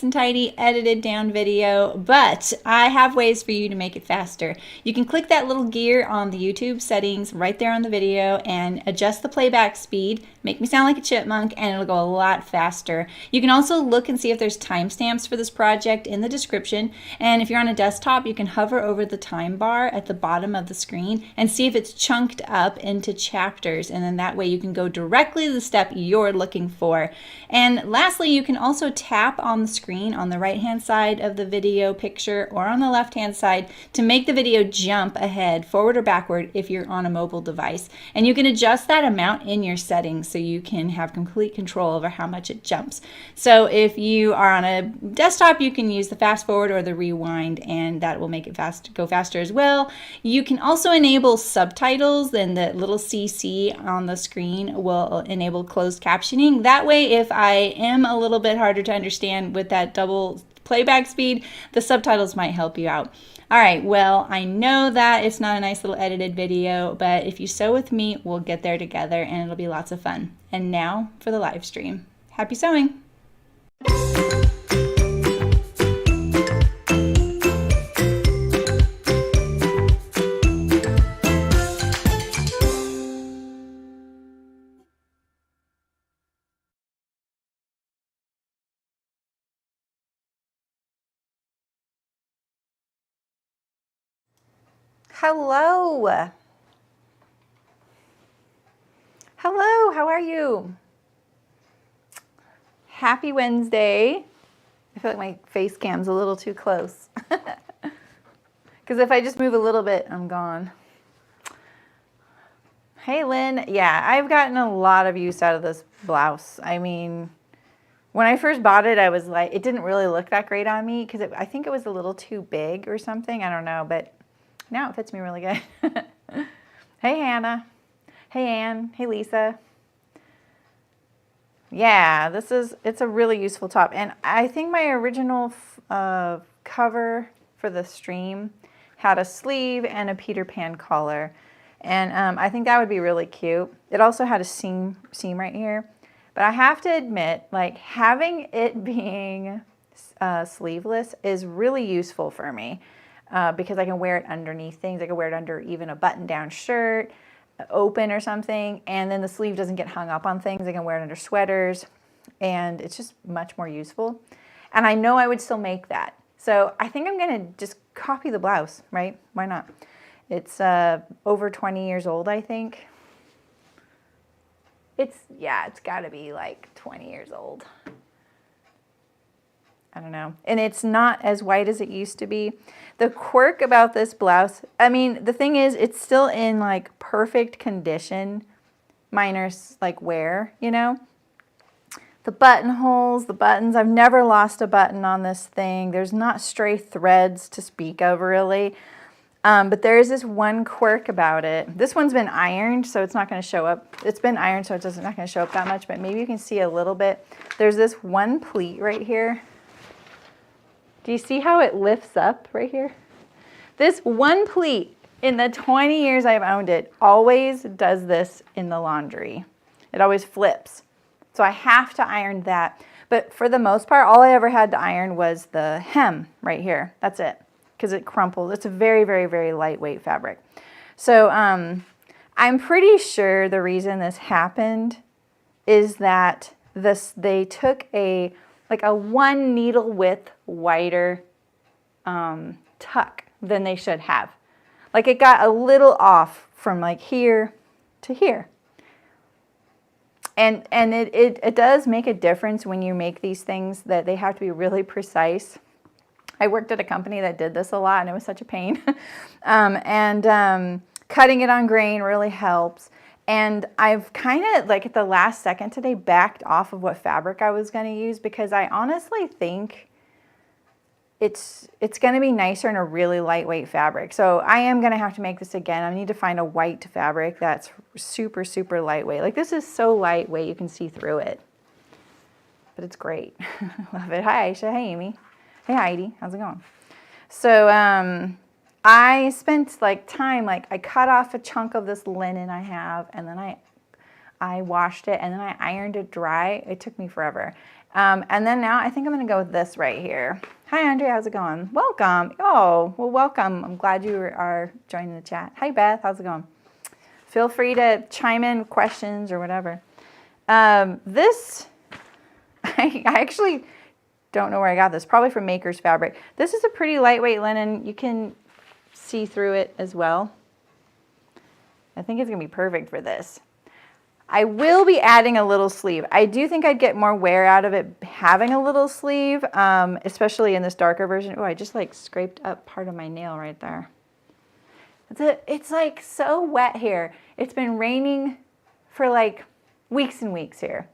and tidy edited down video, but I have ways for you to make it faster. You can click that little gear on the YouTube settings right there on the video and adjust the playback speed, make me sound like a chipmunk, and it'll go a lot faster. You can also look and see if there's timestamps for this project in the description, and if you're on a desktop, you can hover over the time bar at the bottom of the screen and see if it's chunked up into chapters, and then that way you can go directly to the step you're looking for. And lastly, you can also tap on the screen on the right hand side of the video picture or on the left hand side to make the video jump ahead, forward or backward if you're on a mobile device. And you can adjust that amount in your settings so you can have complete control over how much it jumps. So if you are on a desktop, you can use the fast forward or the rewind, and that will make it go faster as well. You can also enable subtitles, and the little CC on the screen will enable closed captioning. That way, if I am a little bit harder to understand with that double playback speed, the subtitles might help you out. All right, well, I know that it's not a nice little edited video, but if you sew with me, we'll get there together and it'll be lots of fun. And now for the live stream. Happy sewing! Hello. Hello, how are you? Happy Wednesday. I feel like my face cam's a little too close. Because if I just move a little bit, I'm gone. Hey, Lynn. Yeah, I've gotten a lot of use out of this blouse. I mean, when I first bought it, I was like, it didn't really look that great on me because I think it was a little too big or something. I don't know, but now it fits me really good. Hey, Hannah. Hey, Ann. Hey, Lisa. Yeah, it's a really useful top. And I think my original cover for the stream had a sleeve and a Peter Pan collar. And I think that would be really cute. It also had a seam right here. But I have to admit, like, having it being sleeveless is really useful for me. Because I can wear it underneath things. I can wear it under even a button-down shirt, open or something, and then the sleeve doesn't get hung up on things. I can wear it under sweaters, and it's just much more useful. And I know I would still make that. So I think I'm going to just copy the blouse, right? Why not? It's over 20 years old, I think. It's got to be like 20 years old. I don't know. And it's not as white as it used to be. The quirk about this blouse, I mean, the thing is, it's still in like perfect condition, minus like wear, you know? The buttonholes, the buttons, I've never lost a button on this thing. There's not stray threads to speak of, really. But there is this one quirk about it. This one's been ironed, so it's not going to show up. It's been ironed, so it's not going to show up that much, but maybe you can see a little bit. There's this one pleat right here. Do you see how it lifts up right here? This one pleat, in the 20 years I've owned it, always does this in the laundry. It always flips. So I have to iron that. But for the most part, all I ever had to iron was the hem right here. That's it, because it crumples. It's a very, very, very lightweight fabric. So I'm pretty sure the reason this happened is that they took a one needle width wider tuck than they should have. Like it got a little off from like here to here. And it does make a difference when you make these things that they have to be really precise. I worked at a company that did this a lot and it was such a pain. Cutting it on grain really helps. And I've kind of, like at the last second today, backed off of what fabric I was going to use because I honestly think it's going to be nicer in a really lightweight fabric. So I am going to have to make this again. I need to find a white fabric that's super, super lightweight. Like this is so lightweight you can see through it. But it's great. Love it. Hi, Aisha. Hey, Amy. Hey, Heidi. How's it going? So I spent like time, like I cut off a chunk of this linen I have, and then I washed it, and then I ironed it dry. It took me forever. And then now I think I'm going to go with this right here. Hi, Andrea. How's it going? Welcome. Oh, well, welcome. I'm glad you are joining the chat. Hi, Beth. How's it going? Feel free to chime in questions or whatever. This, I actually don't know where I got this. Probably from Maker's Fabric. This is a pretty lightweight linen. You can see through it as well. I think it's going to be perfect for this. I will be adding a little sleeve. I do think I'd get more wear out of it having a little sleeve, especially in this darker version. Oh, I just like scraped up part of my nail right there. It's like so wet here. It's been raining for like weeks and weeks here,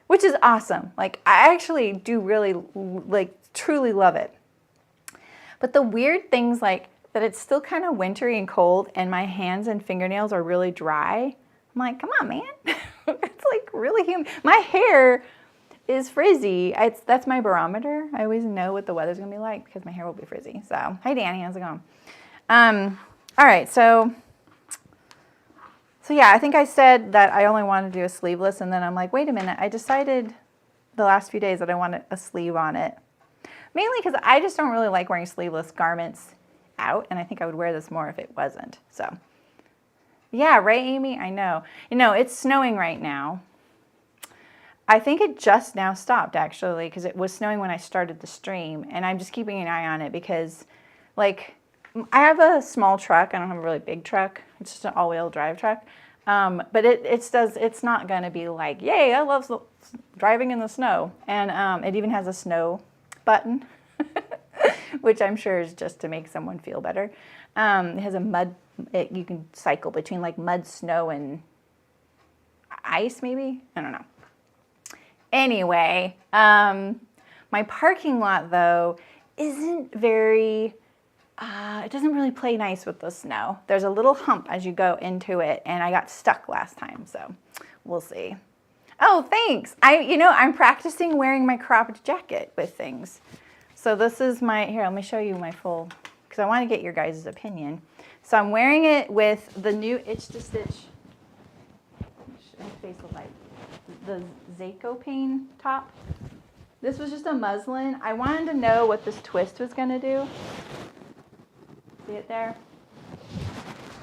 which is awesome. Like I actually do really like truly love it. But the weird things like that it's still kind of wintry and cold and my hands and fingernails are really dry. I'm like, come on, man. It's like really humid. My hair is frizzy. That's my barometer. I always know what the weather's gonna be like because my hair will be frizzy. So, hi Danny, how's it going? All right, so yeah, I think I said that I only wanted to do a sleeveless, and then I'm like, wait a minute. I decided the last few days that I wanted a sleeve on it, mainly because I just don't really like wearing sleeveless garments out, and I think I would wear this more if it wasn't. So. Yeah, right, Amy? I know. You know, it's snowing right now. I think it just now stopped, actually, because it was snowing when I started the stream, and I'm just keeping an eye on it because, like, I have a small truck. I don't have a really big truck. It's just an all-wheel drive truck. But it's not going to be like, yay, I love driving in the snow. And it even has a snow button, which I'm sure is just to make someone feel better. It has a mud. You can cycle between like mud, snow, and ice maybe? I don't know. Anyway, my parking lot though isn't very, it doesn't really play nice with the snow. There's a little hump as you go into it and I got stuck last time, so we'll see. Oh, thanks. I'm practicing wearing my cropped jacket with things. So this is here, let me show you my full, because I want to get your guys' opinion. So I'm wearing it with the new Itch to Stitch, face the light, the Zaco top. This was just a muslin. I wanted to know what this twist was going to do. See it there?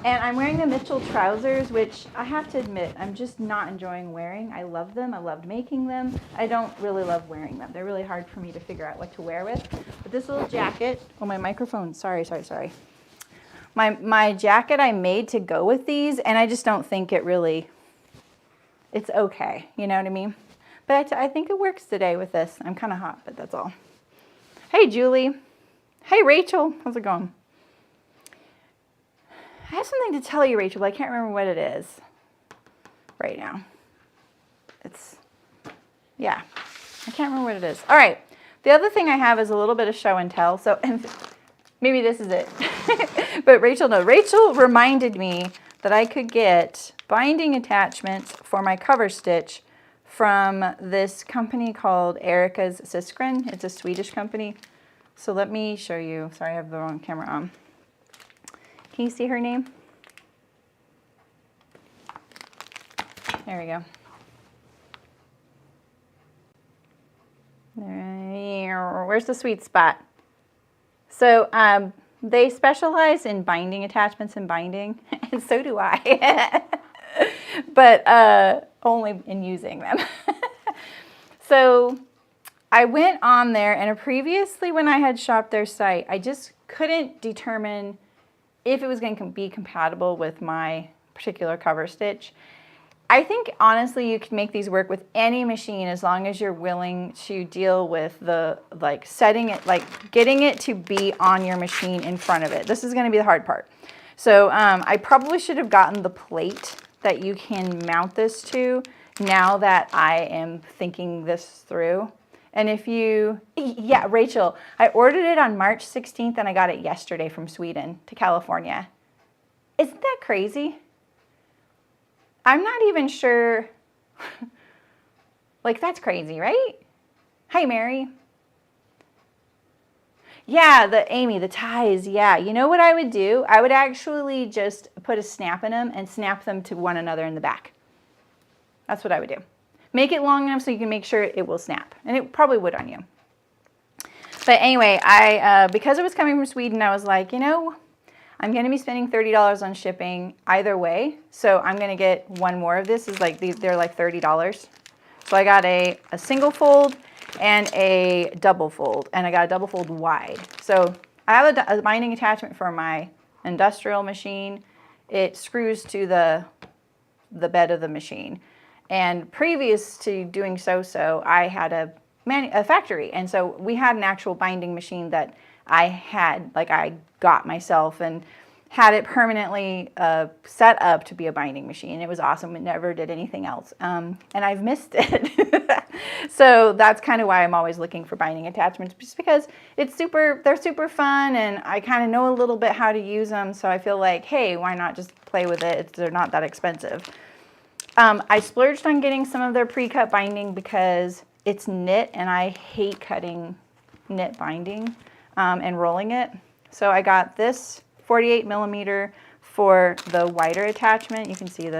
And I'm wearing the Mitchell trousers, which I have to admit, I'm just not enjoying wearing. I love them. I loved making them. I don't really love wearing them. They're really hard for me to figure out what to wear with. But this little jacket, oh, my microphone, sorry. My jacket I made to go with these, and I just don't think it's okay. You know what I mean? But I think it works today with this. I'm kind of hot, but that's all. Hey, Julie. Hey, Rachel. How's it going? I have something to tell you, Rachel, but I can't remember what it is right now. Yeah, I can't remember what it is. All right, the other thing I have is a little bit of show and tell. So maybe this is it. But Rachel reminded me that I could get binding attachments for my cover stitch from this company called Erica's Syskrin. It's a Swedish company. So let me show you. Sorry, I have the wrong camera on. Can you see her name? There we go. Where's the sweet spot? So they specialize in binding attachments and binding, and so do I, but only in using them. So I went on there, and previously when I had shopped their site, I just couldn't determine if it was going to be compatible with my particular cover stitch. I think honestly you can make these work with any machine as long as you're willing to deal with the setting it, getting it to be on your machine in front of it. This is going to be the hard part. So I probably should have gotten the plate that you can mount this to now that I am thinking this through. And yeah, Rachel, I ordered it on March 16th and I got it yesterday from Sweden to California. Isn't that crazy? I'm not even sure. That's crazy, right? Hi, Mary. Yeah, Amy, the ties, yeah. You know what I would do? I would actually just put a snap in them and snap them to one another in the back. That's what I would do. Make it long enough so you can make sure it will snap. And it probably would on you. But anyway, because it was coming from Sweden, I was like, you know, I'm going to be spending $30 on shipping either way. So I'm going to get one more of this. Is like they're like $30. So I got a single fold and a double fold. And I got a double fold wide. So I have a binding attachment for my industrial machine. It screws to the bed of the machine. And previous to doing so, I had a factory. And so we had an actual binding machine that I got myself and had it permanently set up to be a binding machine. It was awesome. It never did anything else. And I've missed it. So that's kind of why I'm always looking for binding attachments, just because they're super fun, and I kind of know a little bit how to use them. So I feel like, hey, why not just play with it? They're not that expensive. I splurged on getting some of their pre-cut binding because it's knit, and I hate cutting knit binding and rolling it. So I got this 48 millimeter for the wider attachment. You can see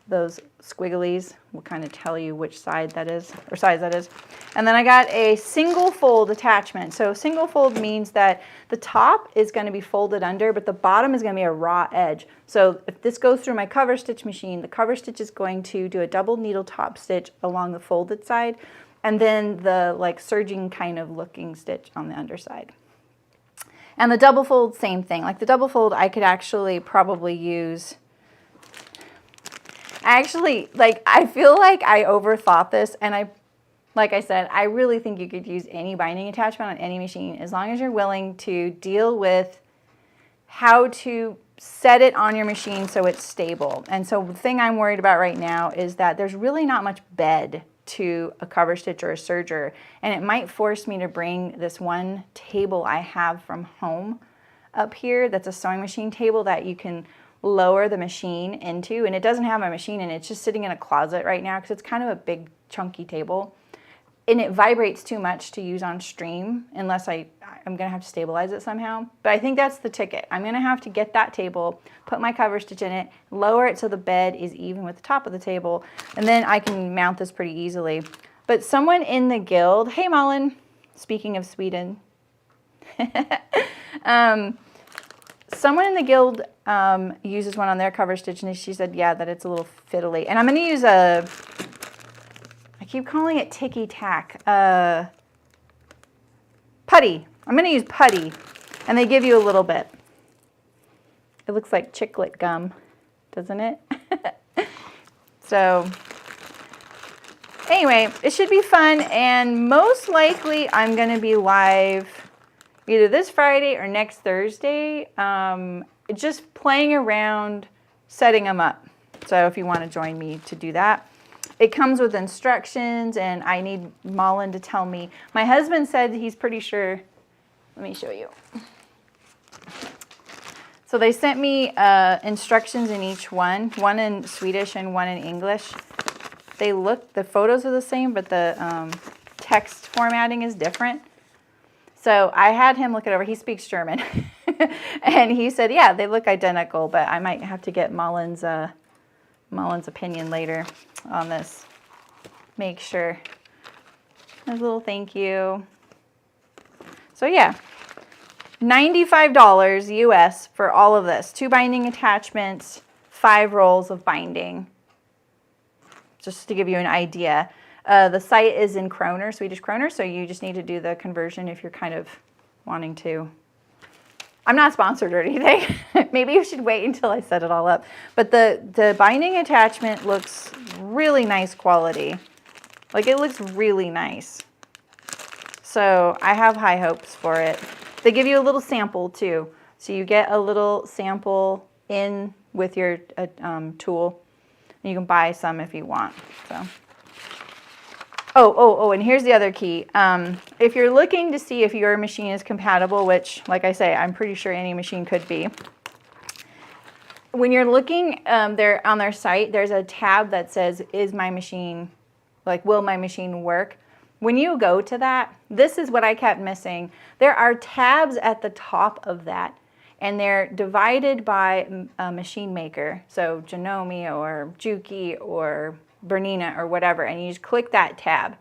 those squigglies will kind of tell you which side that is, or size that is. And then I got a single fold attachment. So single fold means that the top is going to be folded under, but the bottom is going to be a raw edge. So if this goes through my cover stitch machine, the cover stitch is going to do a double needle top stitch along the folded side, and then the like surging kind of looking stitch on the underside. And the double fold, same thing. Like the double fold, I could actually probably use. I feel like I overthought this, and like I said, I really think you could use any binding attachment on any machine as long as you're willing to deal with how to set it on your machine so it's stable. And so the thing I'm worried about right now is that there's really not much bed to a cover stitch or a serger, and it might force me to bring this one table I have from home up here that's a sewing machine table that you can lower the machine into, and it doesn't have my machine in it. It's just sitting in a closet right now because it's kind of a big chunky table, and it vibrates too much to use on stream unless I'm gonna have to stabilize it somehow. But I think that's the ticket. I'm gonna have to get that table, put my cover stitch in it, lower it so the bed is even with the top of the table, and then I can mount this pretty easily. But someone in the guild, hey Malin, speaking of Sweden, someone in the guild uses one on their cover stitch, and she said, yeah, that it's a little fiddly. And I'm going to use I keep calling it ticky tack, putty. I'm going to use putty, and they give you a little bit. It looks like chiclet gum, doesn't it? So anyway, it should be fun, and most likely I'm going to be live either this Friday or next Thursday, just playing around, setting them up. So if you want to join me to do that. It comes with instructions, and I need Malin to tell me. My husband said he's pretty sure. Let me show you. So they sent me instructions in each one in Swedish and one in English. The photos are the same, but the text formatting is different. So I had him look it over. He speaks German. And he said, yeah, they look identical, but I might have to get Malin's opinion later on this. Make sure. A little thank you. So yeah, $95 US for all of this. 2 binding attachments, 5 rolls of binding. Just to give you an idea. The site is in kroner, Swedish kroner, so you just need to do the conversion if you're kind of wanting to. I'm not sponsored or anything. Maybe you should wait until I set it all up. But the binding attachment looks really nice quality. Like, it looks really nice. So I have high hopes for it. They give you a little sample too. So you get a little sample in with your tool. And you can buy some if you want. So. Oh, and here's the other key. If you're looking to see if your machine is compatible, which, like I say, I'm pretty sure any machine could be. When you're looking there on their site, there's a tab that says, is my machine, like, will my machine work? When you go to that, this is what I kept missing. There are tabs at the top of that, and they're divided by a machine maker. So Janome or Juki or Bernina or whatever, and you just click that tab.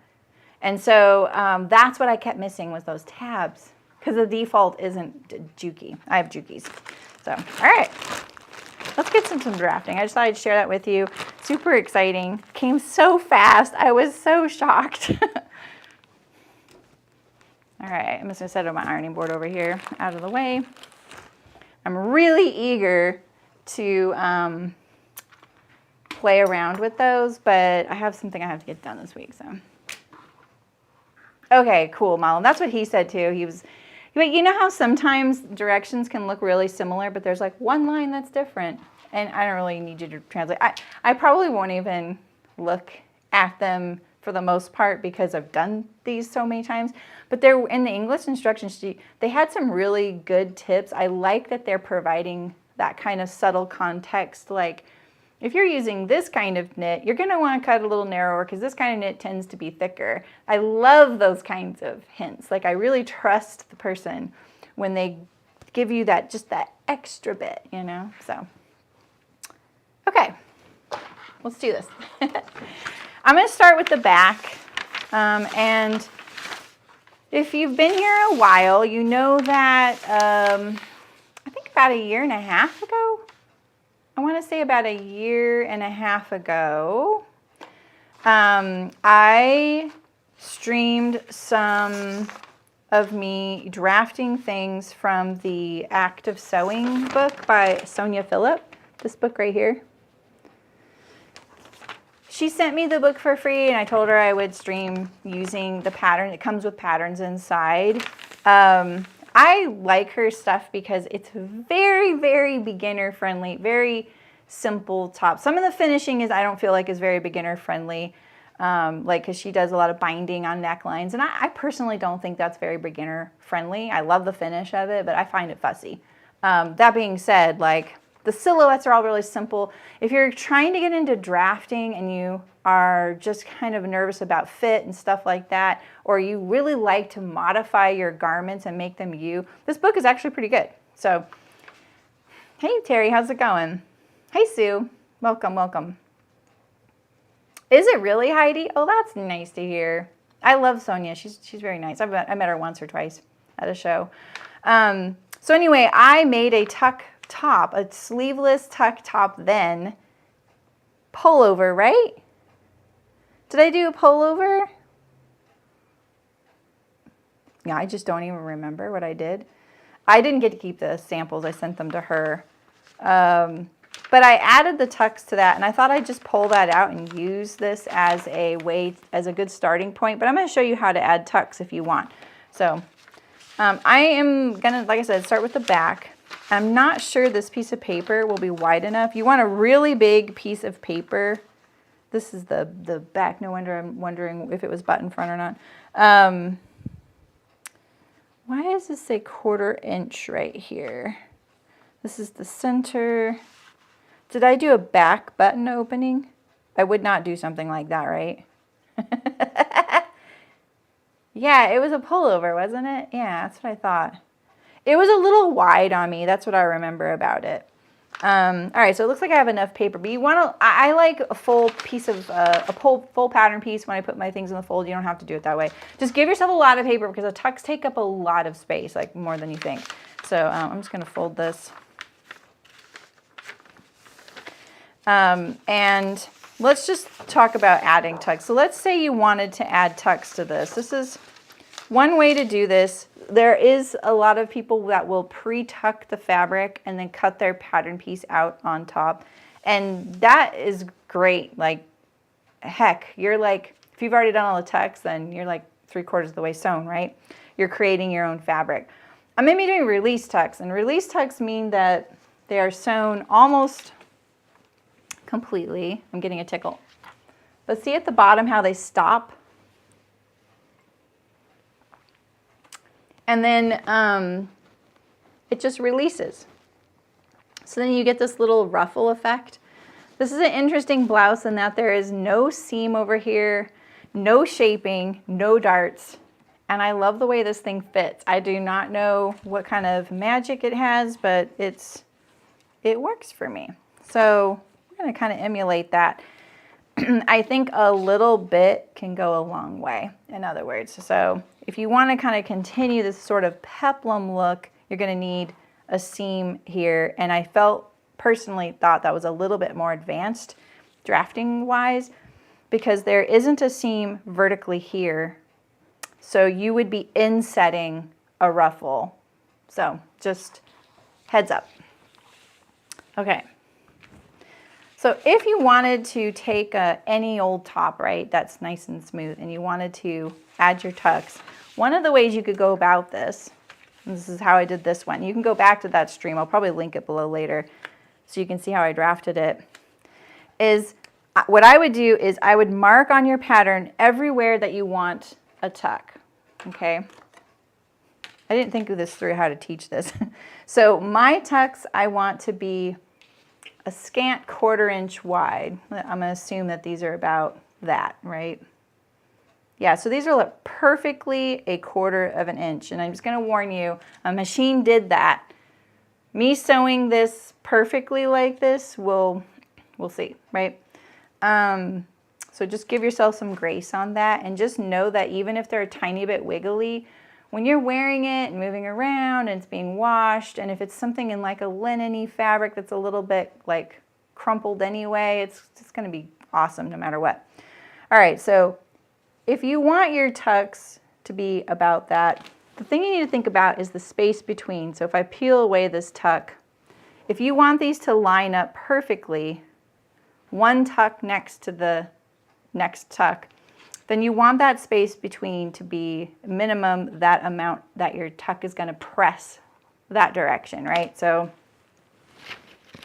And so that's what I kept missing, was those tabs, because the default isn't Juki. I have Jukis. So, all right, let's get some drafting. I just thought I'd share that with you. Super exciting. Came so fast. I was so shocked. All right, I'm just gonna set up my ironing board over here, out of the way. I'm really eager to play around with those, but I have something I have to get done this week, so. Okay, cool, Malum. That's what he said too. But you know how sometimes directions can look really similar, but there's like one line that's different, and I don't really need you to translate. I probably won't even look at them for the most part because I've done these so many times, but they're in the English instruction sheet. They had some really good tips. I like that they're providing that kind of subtle context. Like if you're using this kind of knit, you're gonna wanna cut a little narrower because this kind of knit tends to be thicker. I love those kinds of hints. Like I really trust the person when they give you that, just that extra bit, you know? So, okay, let's do this. I'm going to start with the back, and if you've been here a while, you know that I think about a year and a half ago, I want to say about a year and a half ago, I streamed some of me drafting things from the Act of Sewing book by Sonia Phillip, this book right here. She sent me the book for free, and I told her I would stream using the pattern. It comes with patterns inside. I like her stuff because it's very, very beginner friendly, very simple top. Some of the finishing I don't feel like is very beginner friendly, like because she does a lot of binding on necklines, and I personally don't think that's very beginner friendly. I love the finish of it, but I find it fussy. That being said, like, the silhouettes are all really simple. If you're trying to get into drafting and you are just kind of nervous about fit and stuff like that, or you really like to modify your garments and make them you, this book is actually pretty good. So, hey Terry, how's it going? Hey Sue, welcome, welcome. Is it really, Heidi? Oh, that's nice to hear. I love Sonia. She's very nice. I met her once or twice at a show. So anyway, I made a tuck top, a sleeveless tuck top then. Pullover, right? Did I do a pullover? Yeah, I just don't even remember what I did. I didn't get to keep the samples. I sent them to her. But I added the tucks to that, and I thought I'd just pull that out and use this as a way, as a good starting point. But I'm going to show you how to add tucks if you want. So I am going to, like I said, start with the back. I'm not sure this piece of paper will be wide enough. You want a really big piece of paper. This is the back. No wonder I'm wondering if it was button front or not. Why does this say 1/4 inch right here? This is the center. Did I do a back button opening? I would not do something like that, right? Yeah, it was a pullover, wasn't it? Yeah, that's what I thought. It was a little wide on me. That's what I remember about it. All right, so it looks like I have enough paper, but you want to, I like a full piece of, a full pattern piece when I put my things in the fold. You don't have to do it that way. Just give yourself a lot of paper because the tucks take up a lot of space, like more than you think. So I'm just going to fold this. And let's just talk about adding tucks. So let's say you wanted to add tucks to this. This is one way to do this. There is a lot of people that will pre-tuck the fabric and then cut their pattern piece out on top. And that is great. Like, heck, you're like, if you've already done all the tucks, then you're like 3/4 of the way sewn, right? You're creating your own fabric. I'm going to be doing release tucks. And release tucks mean that they are sewn almost completely. I'm getting a tickle. But see at the bottom how they stop? And then it just releases. So then you get this little ruffle effect. This is an interesting blouse in that there is no seam over here, no shaping, no darts. And I love the way this thing fits. I do not know what kind of magic it has, but it works for me. So we're going to kind of emulate that. I think a little bit can go a long way, in other words. So if you want to kind of continue this sort of peplum look, you're going to need a seam here. And I personally thought that was a little bit more advanced drafting wise, because there isn't a seam vertically here. So you would be insetting a ruffle. So just heads up. Okay. So if you wanted to take any old top, right, that's nice and smooth, and you wanted to add your tucks, one of the ways you could go about this, and this is how I did this one. You can go back to that stream. I'll probably link it below later so you can see how I drafted it. Is what I would do is I would mark on your pattern everywhere that you want a tuck, okay? I didn't think of this through how to teach this. So my tucks I want to be a scant 1/4 inch wide. I'm going to assume that these are about that, right? Yeah, so these are perfectly a 1/4 inch. And I'm just going to warn you, a machine did that. Me sewing this perfectly like this, we'll see, right? So just give yourself some grace on that, and just know that even if they're a tiny bit wiggly, when you're wearing it and moving around and it's being washed, and if it's something in like a linen-y fabric that's a little bit like crumpled anyway, it's just going to be awesome no matter what. All right, so if you want your tucks to be about that, the thing you need to think about is the space between. So if I peel away this tuck, if you want these to line up perfectly, one tuck next to the next tuck, then you want that space between to be minimum that amount that your tuck is going to press that direction, right? So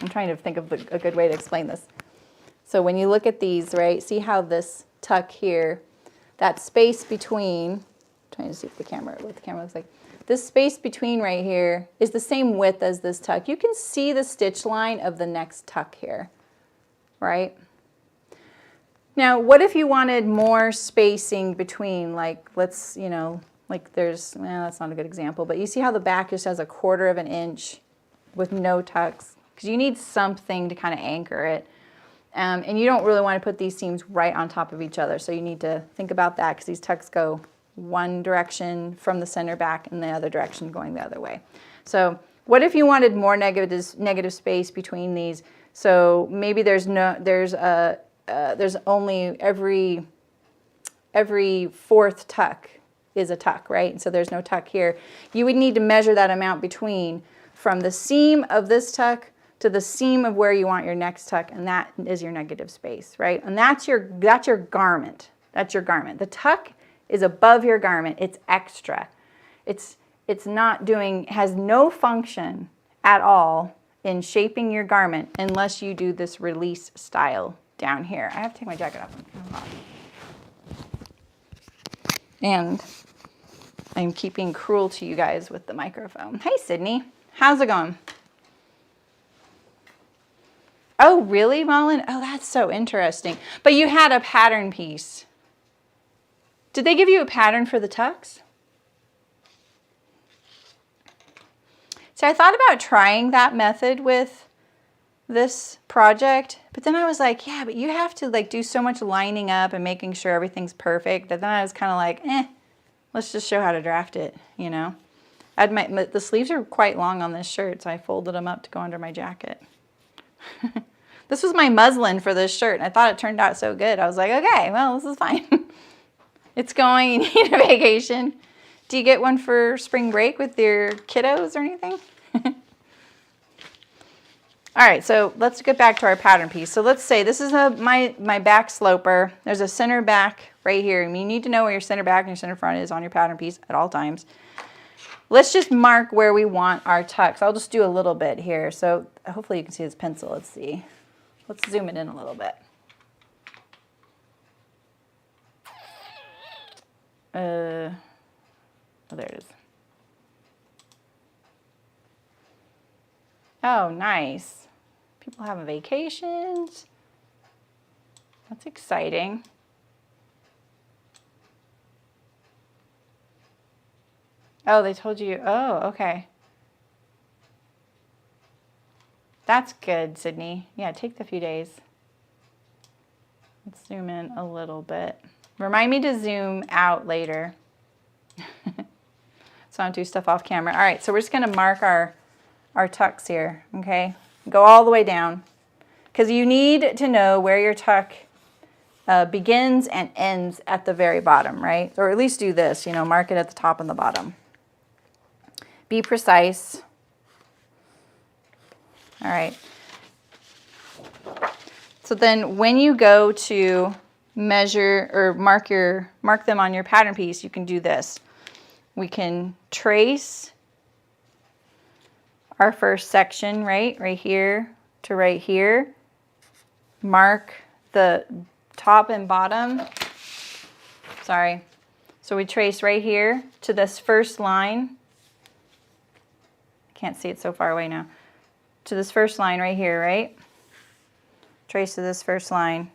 I'm trying to think of a good way to explain this. So when you look at these, right, see how this tuck here, that space between, I'm trying to see what the camera looks like. This space between right here is the same width as this tuck. You can see the stitch line of the next tuck here, right? Now, what if you wanted more spacing between, like, let's, you know, like there's, well, that's not a good example, but you see how the back just has a 1/4 inch with no tucks? Because you need something to kind of anchor it. And you don't really want to put these seams right on top of each other, so you need to think about that, because these tucks go one direction from the center back and the other direction going the other way. So what if you wanted more negative space between these? So maybe there's only every 4th tuck is a tuck, right? So there's no tuck here. You would need to measure that amount between from the seam of this tuck to the seam of where you want your next tuck, and that is your negative space, right? And that's your garment. That's your garment. The tuck is above your garment. It's extra. It's not doing, has no function at all in shaping your garment unless you do this release style down here. I have to take my jacket off. I'm hot. And I'm keeping cruel to you guys with the microphone. Hey, Sydney. How's it going? Oh, really, Mullen? Oh, that's so interesting. But you had a pattern piece. Did they give you a pattern for the tucks? So I thought about trying that method with this project, but then I was like, yeah, but you have to like do so much lining up and making sure everything's perfect that then I was kind of like, let's just show how to draft it, you know. The sleeves are quite long on this shirt, so I folded them up to go under my jacket. This was my muslin for this shirt, and I thought it turned out so good. I was like, okay, well, this is fine. It's going, you need a vacation. Do you get one for spring break with your kiddos or anything? All right, so let's get back to our pattern piece. So let's say this is my back sloper. There's a center back right here. I mean, you need to know where your center back and your center front is on your pattern piece at all times. Let's just mark where we want our tucks. I'll just do a little bit here. So hopefully you can see this pencil. Let's see. Let's zoom it in a little bit. Oh, there it is. Oh, nice. People having vacations. That's exciting. Oh, they told you. Oh, okay. That's good, Sydney. Yeah, take the few days. Let's zoom in a little bit. Remind me to zoom out later. So I don't do stuff off camera. All right, so we're just gonna mark our tucks here, okay? Go all the way down, because you need to know where your tuck begins and ends at the very bottom, right? Or at least do this, you know, mark it at the top and the bottom. Be precise. All right. So then when you go to measure or mark them on your pattern piece, you can do this. We can trace our first section, right here to right here. Mark the top and bottom. Sorry. So we trace right here to this first line. I can't see it so far away now. To this first line right here, right? Trace to this first line.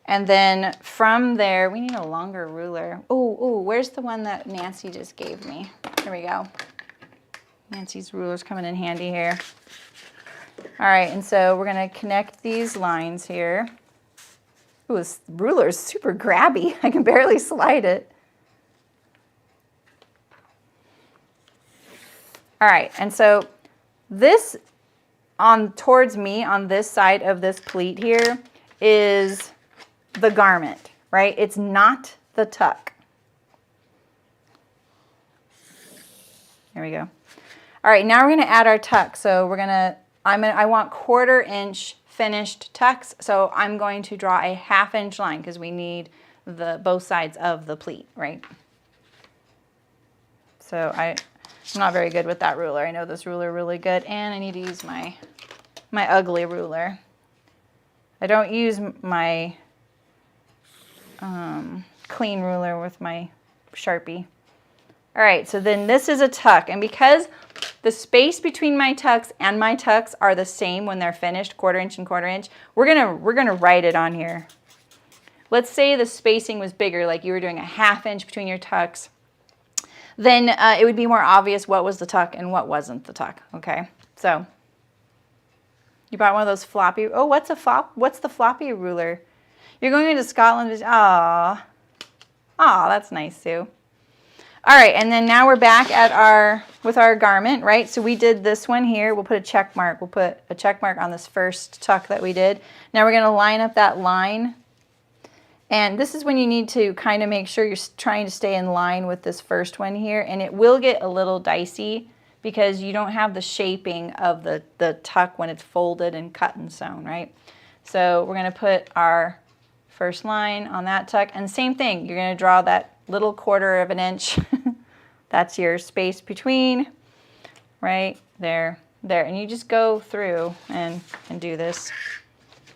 And then from there, we need a longer ruler. Oh, where's the one that Nancy just gave me? Here we go. Nancy's ruler's coming in handy here. All right, and so we're gonna connect these lines here. Ooh, this ruler is super grabby. I can barely slide it. All right, and so this towards me on this side of this pleat here is the garment, right? It's not the tuck. There we go. All right, now we're gonna add our tuck. So I want 1/4 inch finished tucks. So I'm going to draw a 1/2 inch line because we need both sides of the pleat, right? So I'm not very good with that ruler. I know this ruler really good, and I need to use my ugly ruler. I don't use my clean ruler with my Sharpie. All right, so then this is a tuck, and because the space between my tucks and my tucks are the same when they're finished, 1/4 inch and 1/4 inch, we're gonna write it on here. Let's say the spacing was bigger, like you were doing a 1/2 inch between your tucks, then it would be more obvious what was the tuck and what wasn't the tuck, okay? So you bought one of those floppy, oh, what's the floppy ruler? You're going into Scotland, aw, that's nice too. All right, and then now we're back with our garment, right? So we did this one here. We'll put a check mark. We'll put a check mark on this first tuck that we did. Now we're gonna line up that line. And this is when you need to kind of make sure you're trying to stay in line with this first one here. And it will get a little dicey because you don't have the shaping of the tuck when it's folded and cut and sewn, right? So we're gonna put our first line on that tuck. And same thing, you're gonna draw that little 1/4 inch. That's your space between, right there. And you just go through and do this,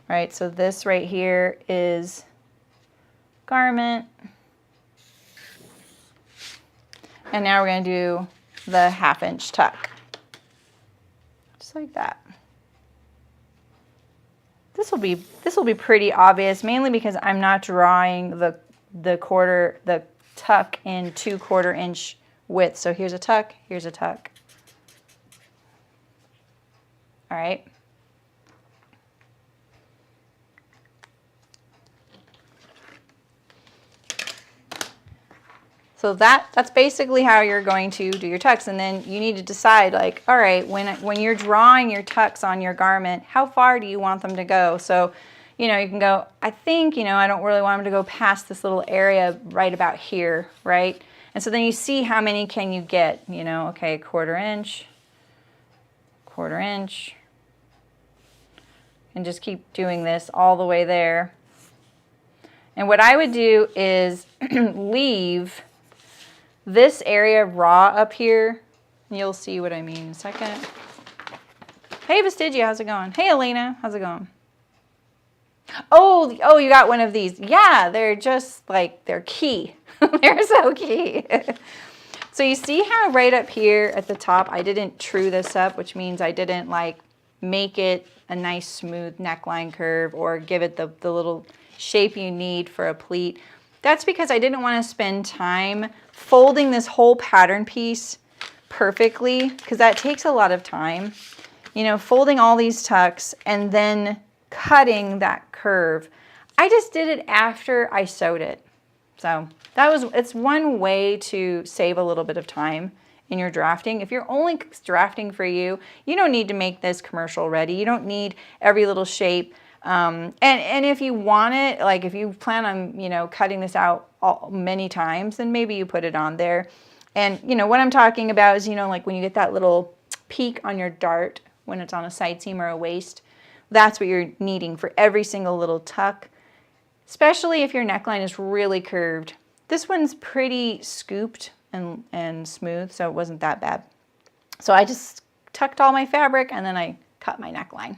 right? So this right here is garment. And now we're gonna do the 1/2 inch tuck, just like that. This will be pretty obvious, mainly because I'm not drawing the tuck in 2/4 inch width. So here's a tuck, here's a tuck. All right. So that's basically how you're going to do your tucks. And then you need to decide, like, all right, when you're drawing your tucks on your garment, how far do you want them to go? So, you know, you can go, I think, you know, I don't really want them to go past this little area right about here, right? And so then you see how many can you get, you know, okay, 1/4 inch, 1/4 inch, and just keep doing this all the way there. And what I would do is leave this area raw up here. You'll see what I mean in a second. Hey, Vestigia, how's it going? Hey, Elena, how's it going? Oh, you got one of these. Yeah, they're just like, they're key. They're so key. So you see how right up here at the top, I didn't true this up, which means I didn't like make it a nice smooth neckline curve or give it the little shape you need for a pleat. That's because I didn't want to spend time folding this whole pattern piece perfectly, because that takes a lot of time. You know, folding all these tucks and then cutting that curve. I just did it after I sewed it. So it's one way to save a little bit of time in your drafting. If you're only drafting for you, you don't need to make this commercial ready. You don't need every little shape. And if you want it, like if you plan on, you know, cutting this out many times, then maybe you put it on there. And, you know, what I'm talking about is, you know, like when you get that little peak on your dart when it's on a side seam or a waist, that's what you're needing for every single little tuck, especially if your neckline is really curved. This one's pretty scooped and smooth, so it wasn't that bad. So I just tucked all my fabric and then I cut my neckline.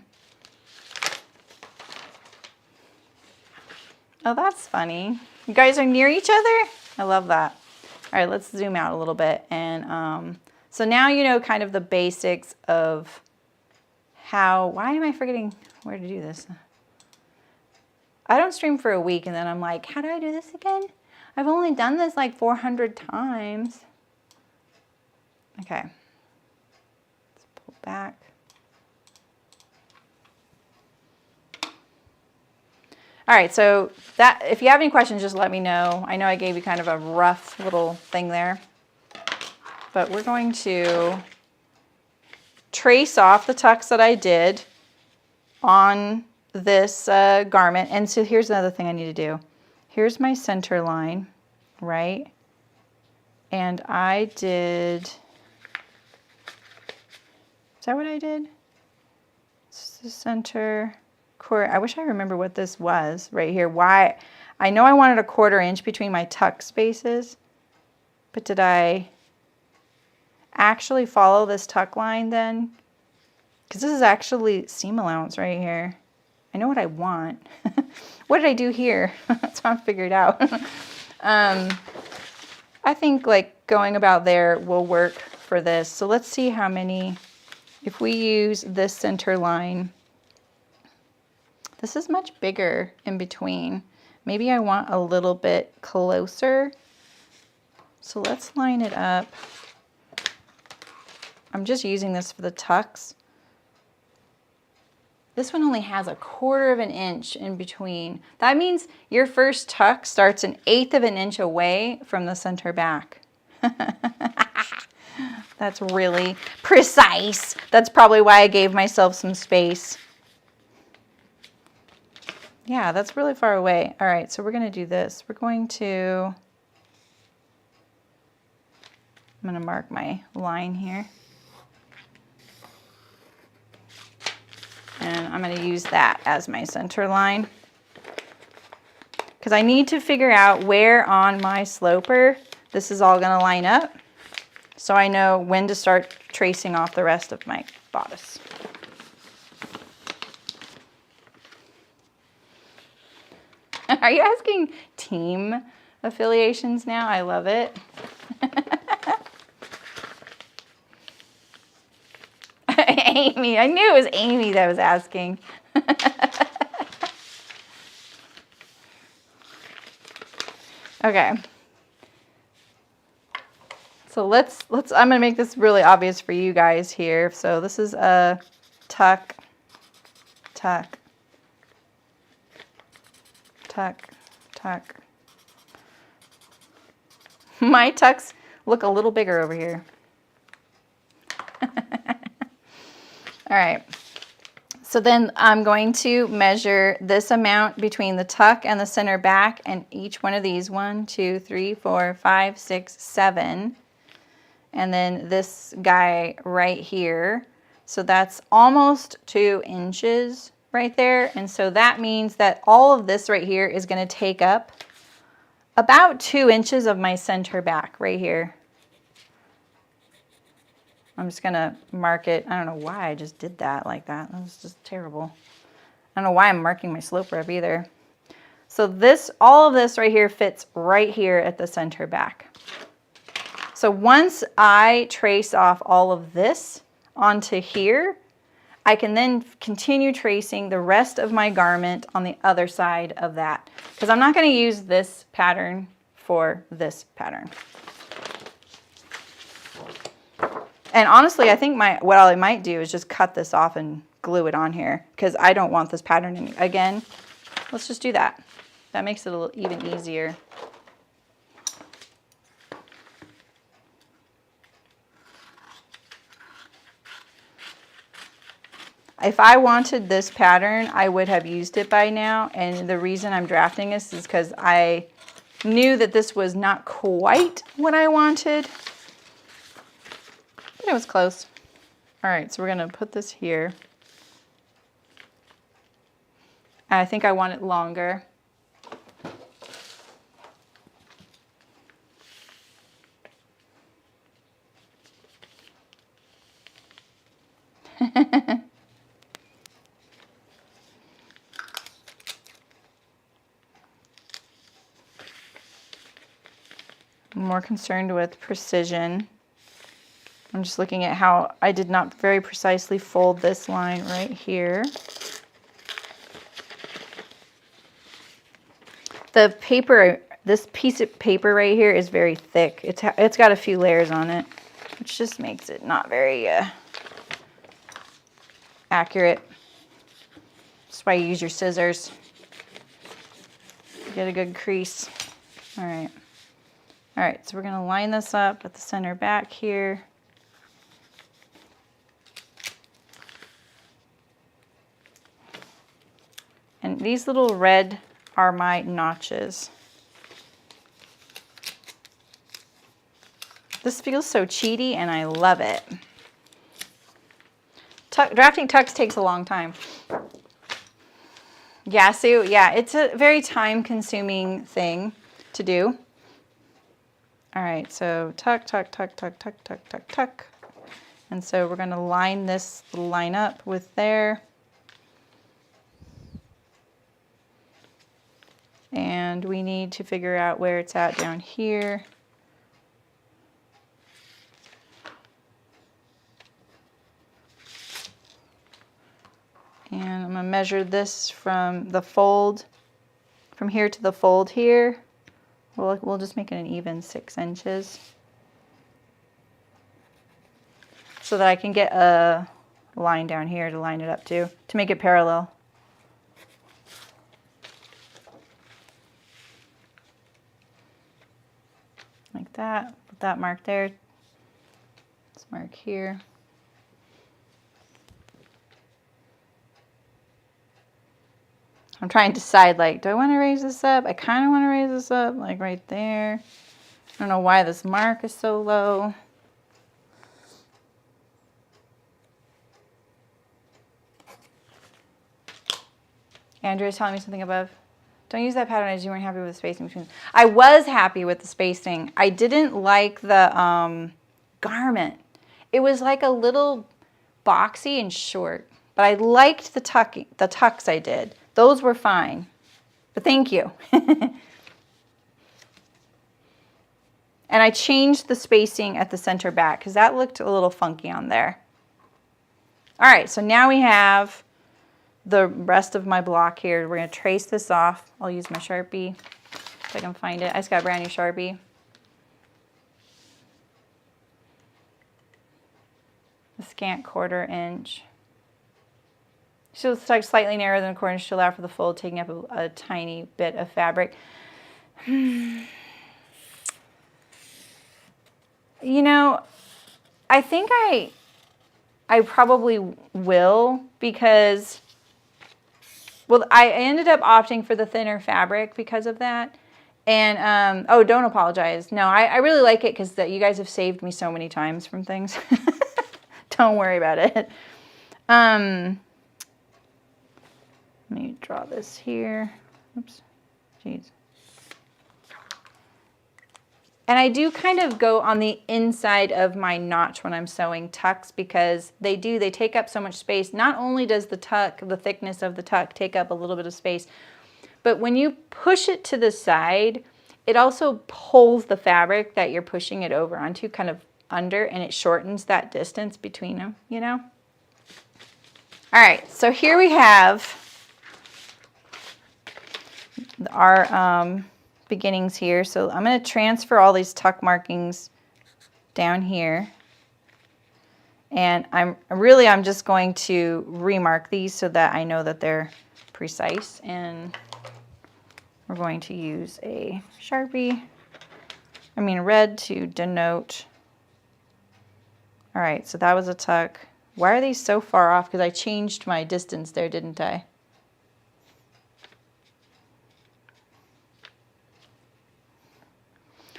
Oh, that's funny. You guys are near each other? I love that. All right, let's zoom out a little bit. And so now you know kind of the basics of how, why am I forgetting where to do this? I don't stream for a week and then I'm like, how do I do this again? I've only done this like 400 times. Okay, let's pull back. All right, so that, if you have any questions, just let me know. I know I gave you kind of a rough little thing there, but we're going to trace off the tucks that I did on this garment. And so here's another thing I need to do. Here's my center line, right? And I did, is that what I did? It's the center. I wish I remember what this was right here. Why? I know I wanted a 1/4 inch between my tuck spaces, but did I actually follow this tuck line then? Because this is actually seam allowance right here. I know what I want. What did I do here? That's how I figured out. I think like going about there will work for this. So let's see how many, if we use this center line. This is much bigger in between. Maybe I want a little bit closer. So let's line it up. I'm just using this for the tucks. This one only has 1/4 inch in between. That means your first tuck starts 1/8 inch away from the center back. That's really precise. That's probably why I gave myself some space. Yeah, that's really far away. All right, so we're going to do this. We're going to, I'm going to mark my line here. And I'm going to use that as my center line. Because I need to figure out where on my sloper this is all going to line up. So I know when to start tracing off the rest of my bodice. Are you asking team affiliations now? I love it. Amy, I knew it was Amy that was asking. Okay. So let's I'm gonna make this really obvious for you guys here. So this is a tuck, tuck, tuck, tuck. My tucks look a little bigger over here. All right, so then I'm going to measure this amount between the tuck and the center back, and each one of these, 1, 2, 3, 4, 5, 6, 7, and then this guy right here. So that's almost 2 inches right there, and so that means that all of this right here is going to take up about 2 inches of my center back right here. I'm just gonna mark it. I don't know why I just did that like that. That was just terrible. I don't know why I'm marking my slope rib either. So this, all of this right here fits right here at the center back. So once I trace off all of this onto here, I can then continue tracing the rest of my garment on the other side of that, because I'm not going to use this pattern for this pattern. And honestly, I think what I might do is just cut this off and glue it on here because I don't want this pattern again. Let's just do that. That makes it a little even easier. If I wanted this pattern, I would have used it by now. And the reason I'm drafting this is because I knew that this was not quite what I wanted, but it was close. All right, so we're gonna put this here. And I think I want it longer. I'm more concerned with precision. I'm just looking at how I did not very precisely fold this line right here. The paper, this piece of paper right here is very thick. It's got a few layers on it, which just makes it not very accurate. That's why you use your scissors. Get a good crease. All right. All right, so we're gonna line this up at the center back here. And these little red are my notches. This feels so cheaty and I love it. Drafting tucks takes a long time. Yeah, so yeah, it's a very time-consuming thing to do. All right, so tuck, tuck, tuck, tuck, tuck, tuck, tuck, tuck. And so we're gonna line this line up with there. And we need to figure out where it's at down here. And I'm gonna measure this from the fold, from here to the fold here. We'll just make it an even 6 inches so that I can get a line down here to line it up to make it parallel. Like that, put that mark there. Let's mark here. I'm trying to decide, like, do I want to raise this up? I kind of want to raise this up, like right there. I don't know why this mark is so low. Andrea's telling me something above. Don't use that pattern as you weren't happy with the spacing between. I was happy with the spacing. I didn't like the garment. It was like a little boxy and short, but I liked the tucks I did. Those were fine, but thank you. And I changed the spacing at the center back because that looked a little funky on there. All right, so now we have the rest of my block here. We're gonna trace this off. I'll use my Sharpie if I can find it. I just got a brand new Sharpie. A scant 1/4 inch. So it's like slightly narrower than a 1/4 inch to allow for the fold, taking up a tiny bit of fabric. You know, I think I probably will because, well, I ended up opting for the thinner fabric because of that. And, oh, don't apologize. No, I really like it because you guys have saved me so many times from things. Don't worry about it. Let me draw this here. Oops, jeez. And I do kind of go on the inside of my notch when I'm sewing tucks because they take up so much space. Not only does the thickness of the tuck take up a little bit of space, but when you push it to the side, it also pulls the fabric that you're pushing it over onto kind of under, and it shortens that distance between them, you know? All right, so here we have our beginnings here. So I'm going to transfer all these tuck markings down here. And I'm just going to remark these so that I know that they're precise. And we're going to use a Sharpie, red to denote. All right, so that was a tuck. Why are these so far off? Because I changed my distance there, didn't I?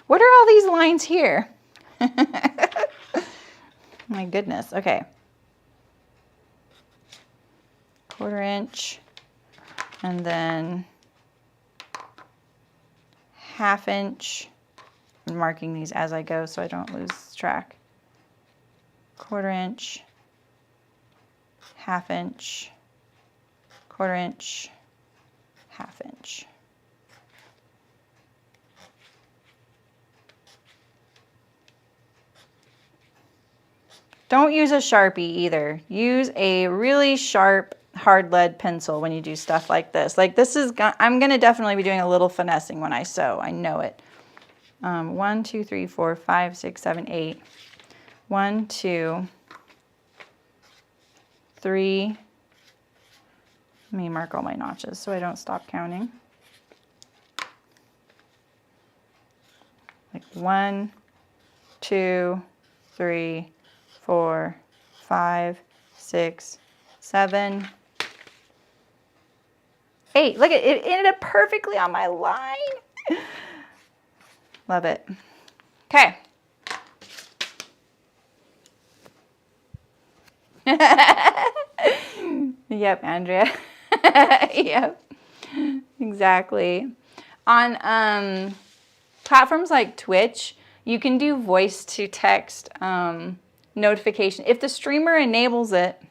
What are all these lines here? My goodness, okay. 1/4 inch, and then 1/2 inch. I'm marking these as I go so I don't lose track. 1/4 inch, 1/2 inch, 1/4 inch, 1/2 inch. Don't use a Sharpie either. Use a really sharp hard lead pencil when you do stuff like this. Like this is, I'm gonna definitely be doing a little finessing when I sew, I know it. 1, 2, 3, 4, 5, 6, 7, 8. 1, 2, 3. Let me mark all my notches so I don't stop counting. Like 1, 2, 3, 4, 5, 6, 7, 8. Look, it ended up perfectly on my line. Love it. Okay. Yep, Andrea. Yep, exactly. On platforms like Twitch, you can do voice to text notification. If the streamer enables it,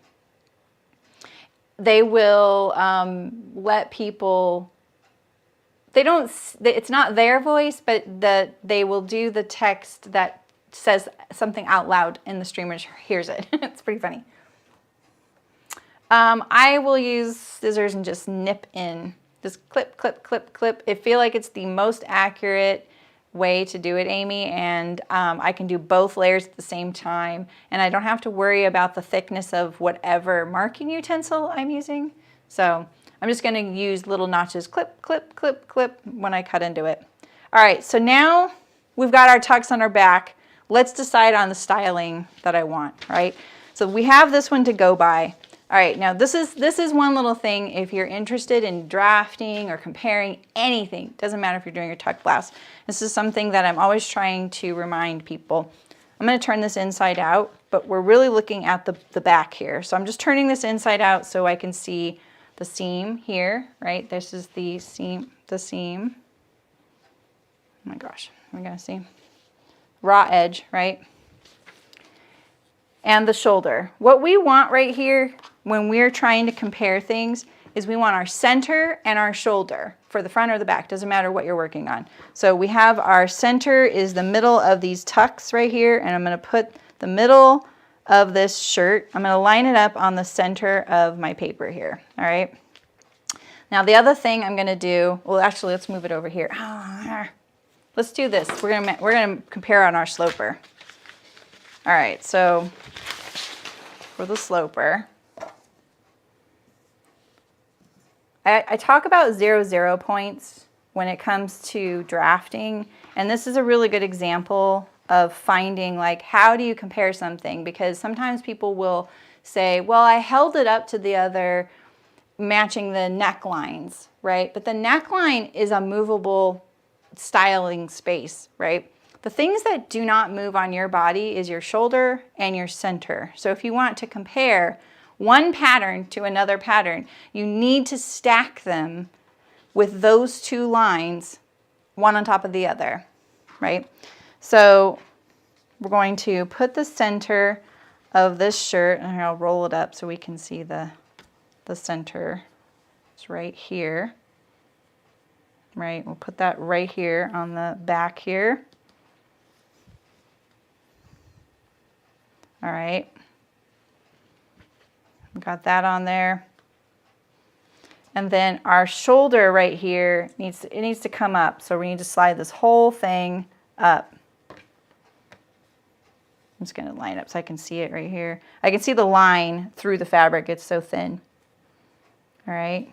they will let people, it's not their voice, but they will do the text that says something out loud and the streamer hears it. It's pretty funny. I will use scissors and just nip in. Just clip, clip, clip, clip. I feel like it's the most accurate way to do it, Amy, and I can do both layers at the same time, and I don't have to worry about the thickness of whatever marking utensil I'm using. So I'm just going to use little notches, clip, clip, clip, clip, when I cut into it. All right, so now we've got our tucks on our back. Let's decide on the styling that I want, right? So we have this one to go by. All right, now this is one little thing if you're interested in drafting or comparing anything. Doesn't matter if you're doing your tuck blouse. This is something that I'm always trying to remind people. I'm going to turn this inside out, but we're really looking at the back here. So I'm just turning this inside out so I can see the seam here, right? This is the seam, Oh my gosh, we're going to see. Raw edge, right? And the shoulder. What we want right here when we're trying to compare things is we want our center and our shoulder for the front or the back. Doesn't matter what you're working on. So we have our center is the middle of these tucks right here, and I'm going to put the middle of this shirt, I'm going to line it up on the center of my paper here. All right. Now the other thing I'm going to do, well actually let's move it over here. Let's do this. We're going to compare on our sloper. All right, so for the sloper, I talk about 0 points when it comes to drafting, and this is a really good example of finding like how do you compare something, because sometimes people will say, well, I held it up to the other matching the necklines, right? But the neckline is a movable styling space, right? The things that do not move on your body is your shoulder and your center. So if you want to compare one pattern to another pattern, you need to stack them with those two lines, one on top of the other, right? So we're going to put the center of this shirt, and I'll roll it up so we can see the center. It's right here, right? We'll put that right here on the back here. All right, got that on there. And then our shoulder right here needs to come up. So we need to slide this whole thing up. I'm just going to line up so I can see it right here. I can see the line through the fabric. It's so thin. All right.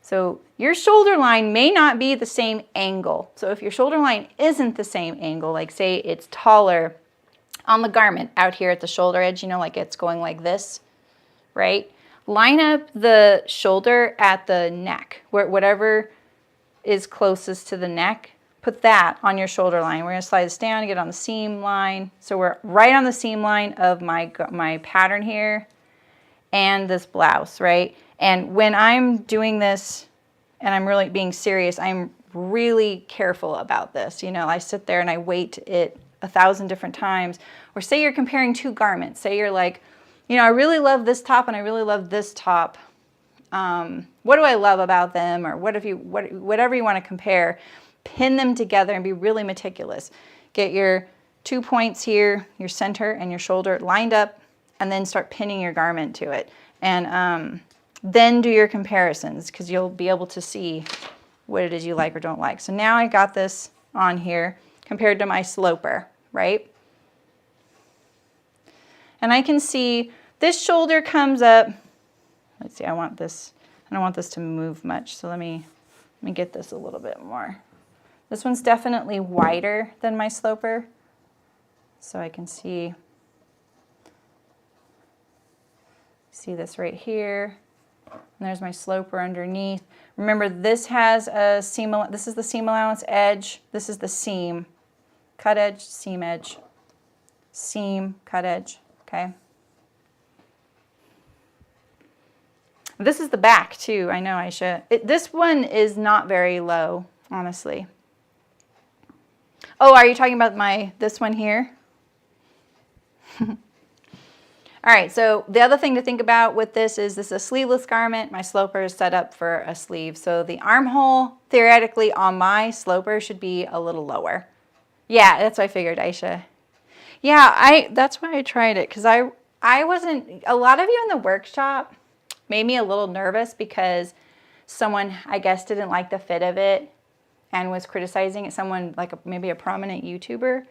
So your shoulder line may not be the same angle. So if your shoulder line isn't the same angle, like say it's taller on the garment out here at the shoulder edge, you know, like it's going like this, right? Line up the shoulder at the neck, whatever is closest to the neck, put that on your shoulder line. We're gonna slide this down and get on the seam line. So we're right on the seam line of my pattern here and this blouse, right? And when I'm doing this and I'm really being serious, I'm really careful about this. You know, I sit there and I weight it 1,000 different times. Or say you're comparing two garments. Say you're like, you know, I really love this top and I really love this top. What do I love about them? Or whatever you want to compare, pin them together and be really meticulous. Get your 2 points here, your center and your shoulder lined up, and then start pinning your garment to it. And then do your comparisons, because you'll be able to see what it is you like or don't like. So now I got this on here compared to my sloper, right? And I can see this shoulder comes up. Let's see, I don't want this to move much, so let me get this a little bit more. This one's definitely wider than my sloper, so I can see this right here. And there's my sloper underneath. Remember, this has a seam, this is the seam allowance edge. This is the seam, cut edge, seam, cut edge, okay? This is the back too, I know, Aisha. This one is not very low, honestly. Oh, are you talking about this one here? All right, so the other thing to think about with this is a sleeveless garment. My sloper is set up for a sleeve. So the armhole, theoretically, on my sloper should be a little lower. Yeah, that's what I figured, Aisha. Yeah, that's why I tried it, because I wasn't, a lot of you in the workshop made me a little nervous because someone, I guess, didn't like the fit of it and was criticizing it, someone like maybe a prominent YouTuber.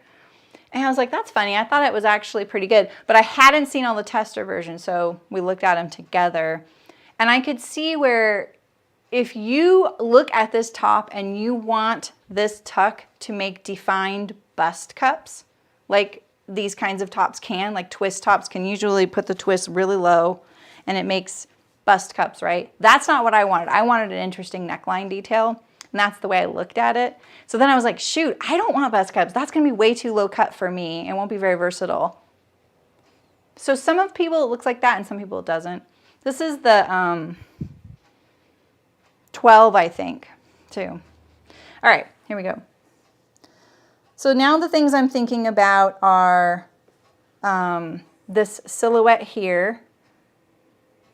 And I was like, that's funny. I thought it was actually pretty good. But I hadn't seen all the tester versions, so we looked at them together. And I could see where if you look at this top and you want this tuck to make defined bust cups, like these kinds of tops can, like twist tops can usually put the twist really low and it makes bust cups, right? That's not what I wanted. I wanted an interesting neckline detail. And that's the way I looked at it. So then I was like, shoot, I don't want bust cups. That's going to be way too low cut for me. It won't be very versatile. So some of people it looks like that and some people it doesn't. This is the 12, I think, too. All right, here we go. So now the things I'm thinking about are this silhouette here.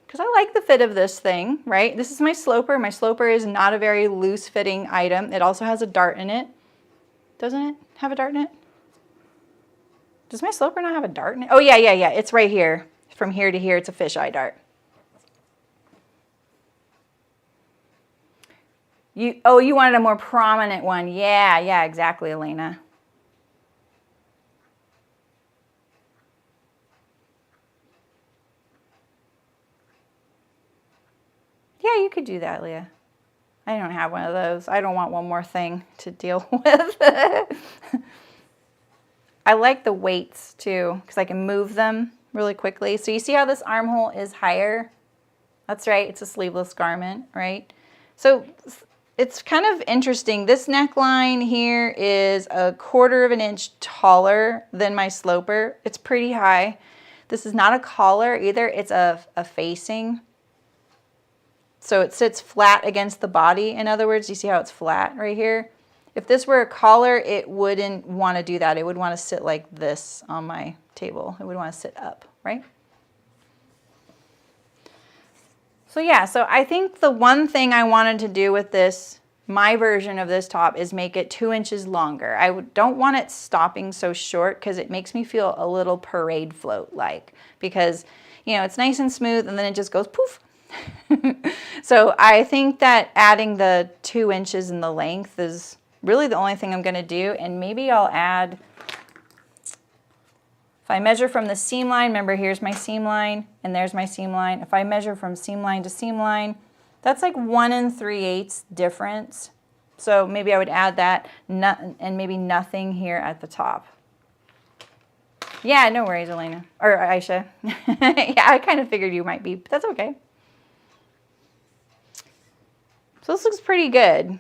Because I like the fit of this thing, right? This is my sloper. My sloper is not a very loose fitting item. It also has a dart in it. Doesn't it have a dart in it? Does my sloper not have a dart in it? Oh, yeah. It's right here. From here to here, it's a fisheye dart. You wanted a more prominent one. Yeah, exactly, Elena. Yeah, you could do that, Leah. I don't have one of those. I don't want one more thing to deal with. I like the weights too, because I can move them really quickly. So you see how this armhole is higher? That's right, it's a sleeveless garment, right? So it's kind of interesting. This neckline here is 1/4 of an inch taller than my sloper. It's pretty high. This is not a collar either, it's a facing. So it sits flat against the body. In other words, you see how it's flat right here? If this were a collar, it wouldn't want to do that. It would want to sit like this on my table. It would want to sit up, right? So yeah, so I think the one thing I wanted to do with this, my version of this top, is make it 2 inches longer. I don't want it stopping so short because it makes me feel a little parade float like, because, you know, it's nice and smooth and then it just goes poof. So I think that adding the 2 inches in the length is really the only thing I'm going to do, and maybe I'll add I measure from the seam line, remember here's my seam line and there's my seam line. If I measure from seam line to seam line, that's like 1 3/8 difference. So maybe I would add that and maybe nothing here at the top. Yeah, no worries, Elena. Or Aisha. Yeah, I kind of figured you might be, but that's okay. So this looks pretty good.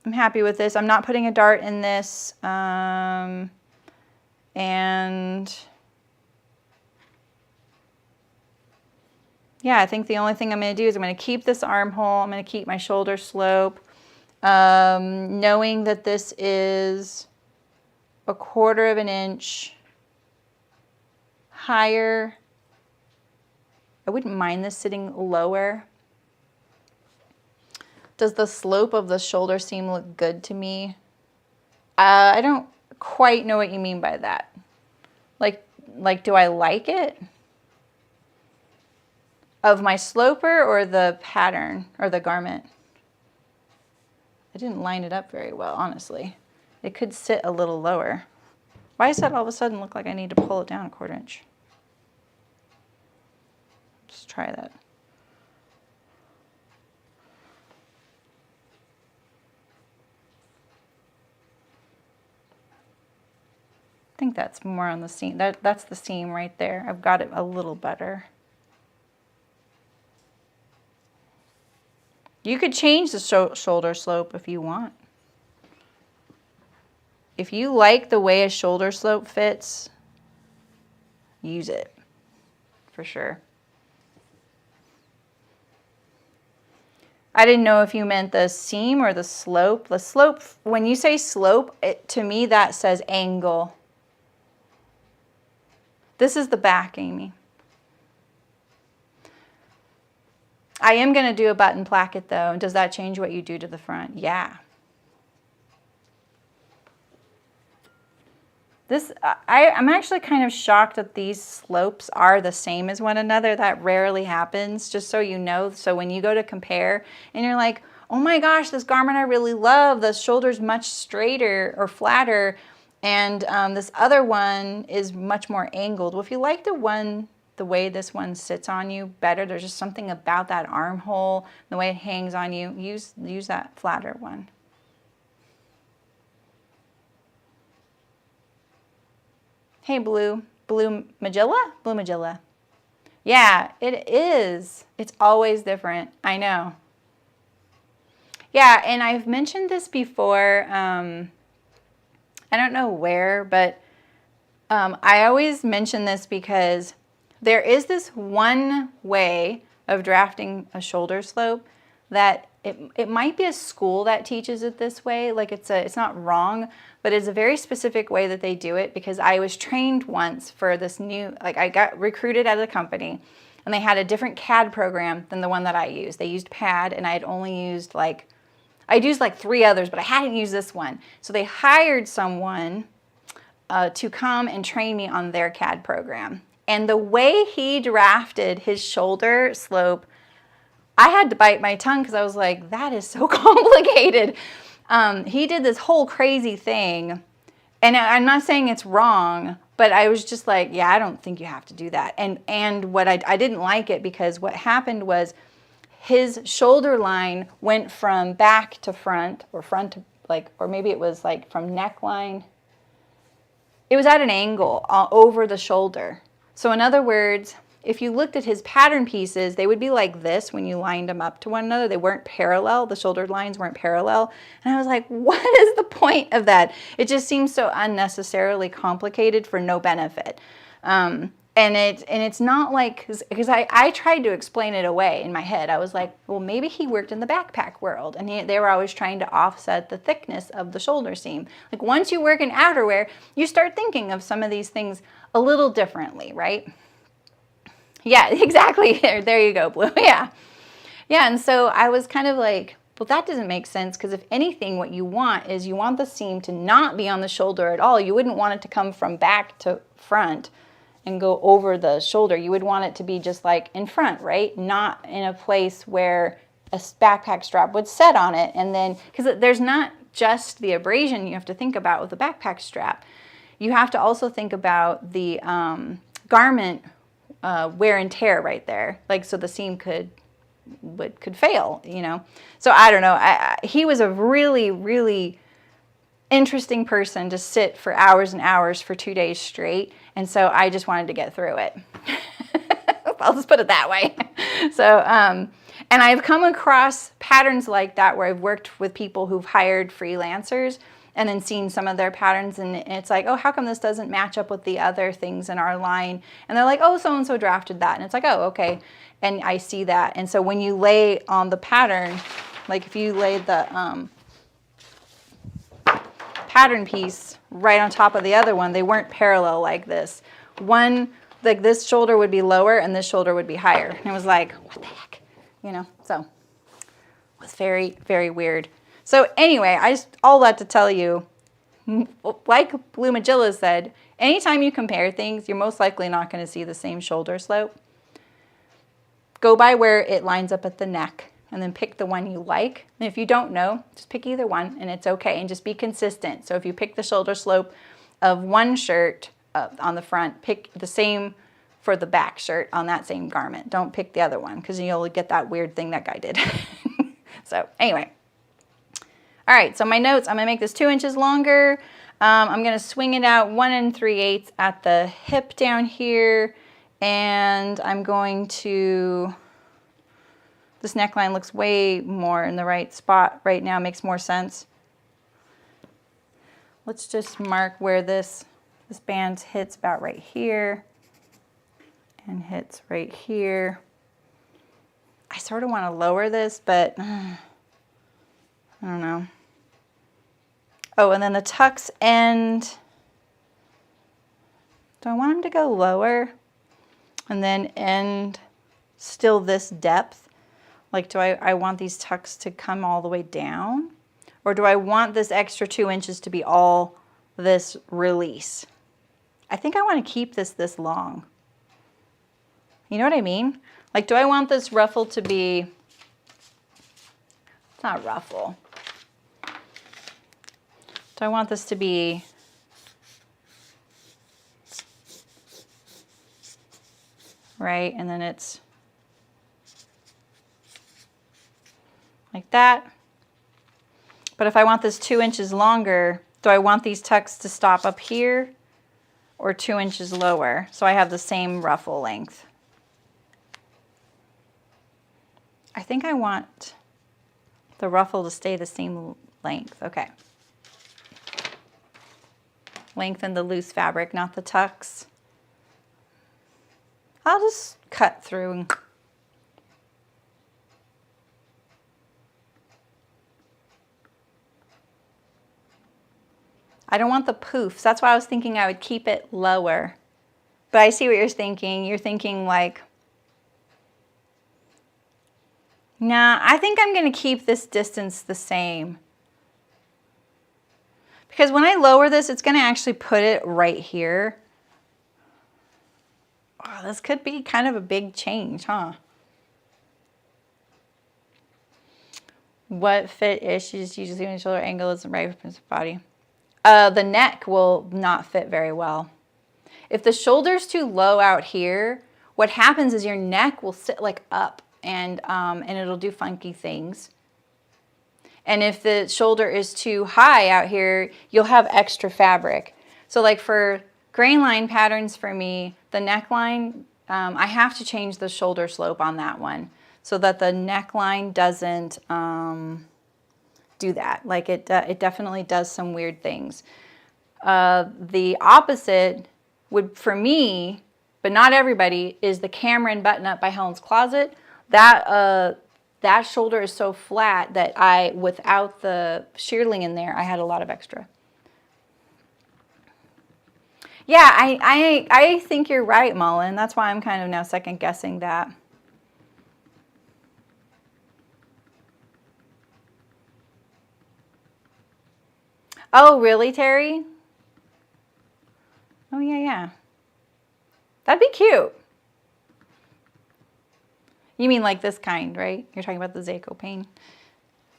I'm happy with this. I'm not putting a dart in this. And yeah, I think the only thing I'm going to do is I'm going to keep this armhole. I'm going to keep my shoulder slope. Knowing that this is 1/4 of an inch higher. I wouldn't mind this sitting lower. Does the slope of the shoulder seam look good to me? I don't quite know what you mean by that. Like, do I like it? Of my sloper or the pattern or the garment? I didn't line it up very well, honestly. It could sit a little lower. Why does that all of a sudden look like I need to pull it down 1/4 inch? Let's try that. I think that's more on the seam. That's the seam right there. I've got it a little better. You could change the shoulder slope if you want. If you like the way a shoulder slope fits, use it for sure. I didn't know if you meant the seam or the slope. The slope, when you say slope, to me that says angle. This is the back, Amy. I am going to do a button placket though. Does that change what you do to the front? Yeah. I'm actually kind of shocked that these slopes are the same as one another. That rarely happens, just so you know. So when you go to compare and you're like, oh my gosh, this garment I really love, the shoulder's much straighter or flatter, and this other one is much more angled. Well, if you like the way this one sits on you better, there's just something about that armhole, the way it hangs on you, use that flatter one. Hey, Blue Magilla? Yeah, it is. It's always different. I know. Yeah, and I've mentioned this before. I don't know where, but I always mention this because there is this one way of drafting a shoulder slope that it might be a school that teaches it this way. Like it's not wrong, but it's a very specific way that they do it, because I was trained once for this new, like I got recruited at a company and they had a different CAD program than the one that I used. They used PAD and I had only used I'd used like 3 others, but I hadn't used this one. So they hired someone to come and train me on their CAD program. And the way he drafted his shoulder slope, I had to bite my tongue because I was like, that is so complicated. He did this whole crazy thing, and I'm not saying it's wrong, but I was just like, yeah, I don't think you have to do that. And what I didn't like it, because what happened was his shoulder line went from back to front, or front to or maybe it was like from neckline. It was at an angle over the shoulder. So in other words, if you looked at his pattern pieces, they would be like this when you lined them up to one another. They weren't parallel. The shoulder lines weren't parallel. And I was like, what is the point of that? It just seems so unnecessarily complicated for no benefit. And it's not like, because I tried to explain it away in my head. I was like, well, maybe he worked in the backpack world, and they were always trying to offset the thickness of the shoulder seam. Like once you work in outerwear, you start thinking of some of these things a little differently, right? Yeah, exactly. There you go, Blue. Yeah. Yeah, and so I was kind of like, well, that doesn't make sense, because if anything, what you want is you want the seam to not be on the shoulder at all. You wouldn't want it to come from back to front and go over the shoulder. You would want it to be just like in front, right? Not in a place where a backpack strap would set on it. And then, because there's not just the abrasion you have to think about with the backpack strap. you have to also think about the garment wear and tear right there. Like, so the seam could fail, you know. So I don't know. He was a really, really interesting person to sit for hours and hours for 2 days straight. And so I just wanted to get through it. I'll just put it that way. So, and I've come across patterns like that where I've worked with people who've hired freelancers and then seen some of their patterns, and it's like, oh, how come this doesn't match up with the other things in our line? And they're like, oh, so-and-so drafted that. And it's like, oh, okay. And I see that. And so when you lay on the pattern, like if you laid the pattern piece right on top of the other one, they weren't parallel like this. One, like this shoulder would be lower and this shoulder would be higher. And it was like, what the heck? You know, so it was very, very weird. So anyway, all that to tell you, like Blue Magilla said, anytime you compare things, you're most likely not going to see the same shoulder slope. Go by where it lines up at the neck and then pick the one you like. And if you don't know, just pick either one and it's okay, and just be consistent. So if you pick the shoulder slope of one shirt on the front, pick the same for the back shirt on that same garment. Don't pick the other one because you'll get that weird thing that guy did. So anyway. All right, so my notes, I'm gonna make this 2 inches longer. I'm gonna swing it out 1 3/8 at the hip down here. And I'm going to, this neckline looks way more in the right spot right now, makes more sense. Let's just mark where this band hits about right here and hits right here. I sort of want to lower this, but I don't know. Oh, and then the tucks end. Do I want them to go lower and then end still this depth? Like, do I want these tucks to come all the way down? Or do I want this extra 2 inches to be all this release? I think I want to keep this long. You know what I mean? Like, do I want this ruffle to be, it's not ruffle. Do I want this to be right? And then it's like that. But if I want this 2 inches longer, do I want these tucks to stop up here or 2 inches lower? So I have the same ruffle length. I think I want the ruffle to stay the same length. Okay. Lengthen the loose fabric, not the tucks. I'll just cut through and I don't want the poofs. That's why I was thinking I would keep it lower. But I see what you're thinking. You're thinking like, nah, I think I'm going to keep this distance the same. Because when I lower this, it's going to actually put it right here. Oh, this could be kind of a big change, huh? What fit issues usually when shoulder angle isn't right for the body? The neck will not fit very well. If the shoulder's too low out here, what happens is your neck will sit like up and it'll do funky things. And if the shoulder is too high out here, you'll have extra fabric. So like for grain line patterns for me, the neckline, I have to change the shoulder slope on that one so that the neckline doesn't do that. Like it definitely does some weird things. The opposite would, for me, but not everybody, is the Cameron button up by Helen's Closet. That shoulder is so flat that without the shearling in there, I had a lot of extra. Yeah, I think you're right, Mullen. That's why I'm kind of now second guessing that. Oh, really, Terry? Oh, yeah. That'd be cute. You mean like this kind, right? You're talking about the Zacopane.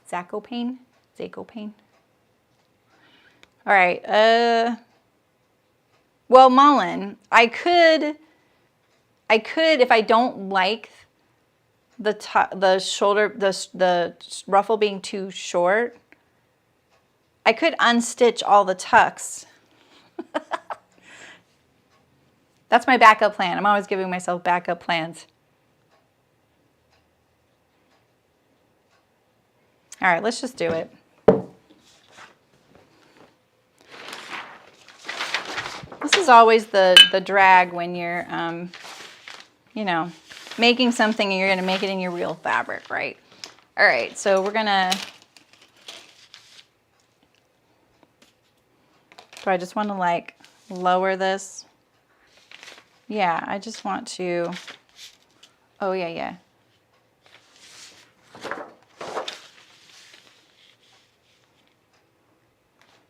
Zacopane? Zacopane. All right. Well, Mullen, I could, if I don't like the shoulder, the ruffle being too short, I could unstitch all the tucks. That's my backup plan. I'm always giving myself backup plans. All right, let's just do it. This is always the drag when you're, you know, making something and you're going to make it in your real fabric, right? All right, so we're going to, do I just want to like lower this? Yeah, I just want to, oh yeah.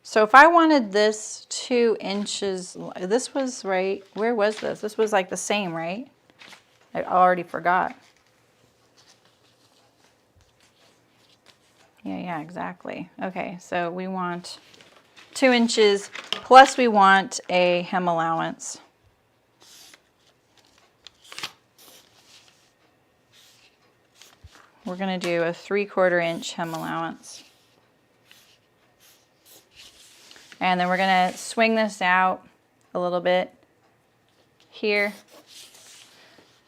So if I wanted this 2 inches, this was right, where was this? This was like the same, right? I already forgot. Yeah, exactly. Okay, so we want 2 inches, plus we want a hem allowance. We're gonna do a 3/4 inch hem allowance. And then we're gonna swing this out a little bit here.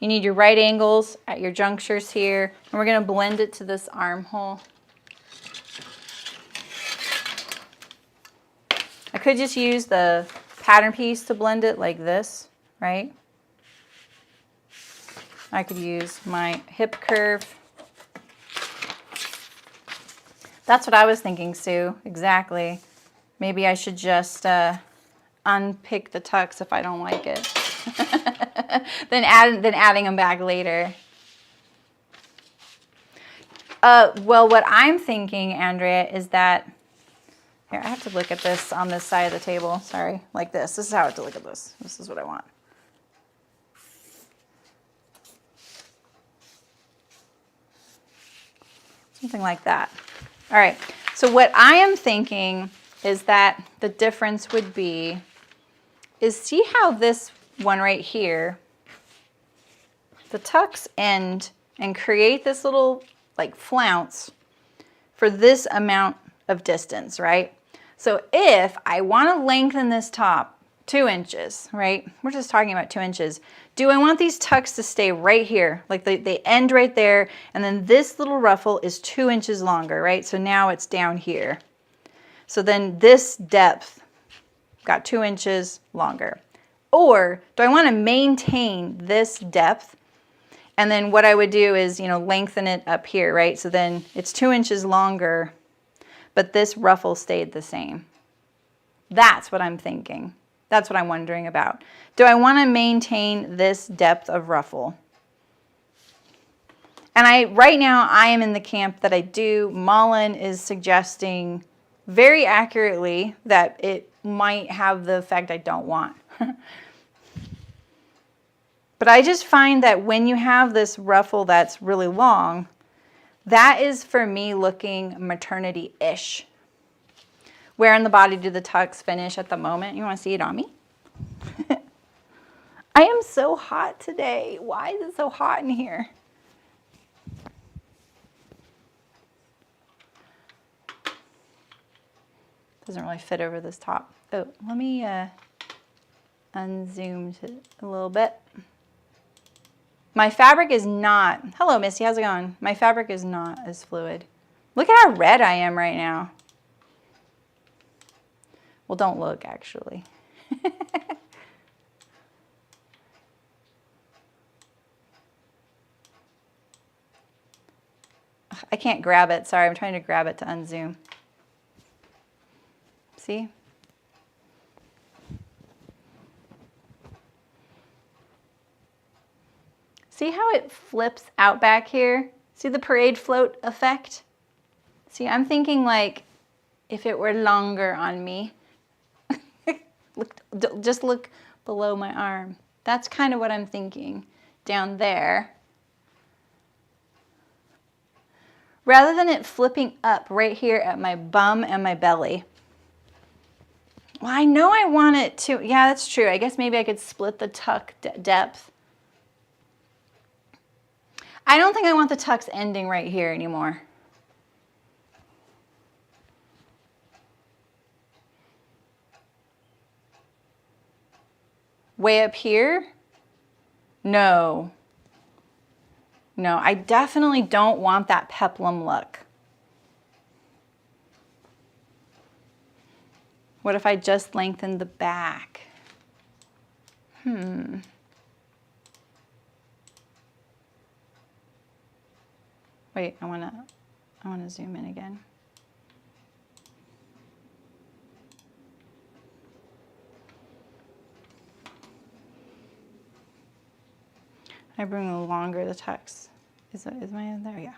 You need your right angles at your junctures here. And we're gonna blend it to this armhole. I could just use the pattern piece to blend it like this, right? I could use my hip curve. That's what I was thinking, Sue, exactly. Maybe I should just unpick the tucks if I don't like it. then adding them back later. Well, what I'm thinking, Andrea, is that, here, I have to look at this on this side of the table. Sorry, like this. This is how I have to look at this. This is what I want. Something like that. All right, so what I am thinking is that the difference would be, is see how this one right here, the tucks end and create this little like flounce for this amount of distance, right? So if I want to lengthen this top 2 inches, right? We're just talking about 2 inches. Do I want these tucks to stay right here? Like they end right there, and then this little ruffle is 2 inches longer, right? So now it's down here. So then this depth got 2 inches longer. Or do I want to maintain this depth? And then what I would do is, you know, lengthen it up here, right? So then it's 2 inches longer, but this ruffle stayed the same. That's what I'm thinking. That's what I'm wondering about. Do I want to maintain this depth of ruffle? And right now I am in the camp that I do. Mullen is suggesting very accurately that it might have the effect I don't want. But I just find that when you have this ruffle that's really long, that is for me looking maternity-ish. Where in the body do the tucks finish at the moment? You want to see it on me? I am so hot today. Why is it so hot in here? Doesn't really fit over this top. Oh, let me unzoom a little bit. My fabric is not, hello Misty, how's it going? My fabric is not as fluid. Look at how red I am right now. Well, don't look actually. I can't grab it, sorry, I'm trying to grab it to unzoom. See? See how it flips out back here? See the parade float effect? See, I'm thinking like if it were longer on me. Just look below my arm. That's kind of what I'm thinking down there. Rather than it flipping up right here at my bum and my belly. Well, I know I want it to, yeah, that's true. I guess maybe I could split the tuck depth. I don't think I want the tucks ending right here anymore. Way up here? No. No, I definitely don't want that peplum look. What if I just lengthened the back? Wait, I wanna zoom in again. I bring the longer the tucks. Is my in there? Yeah.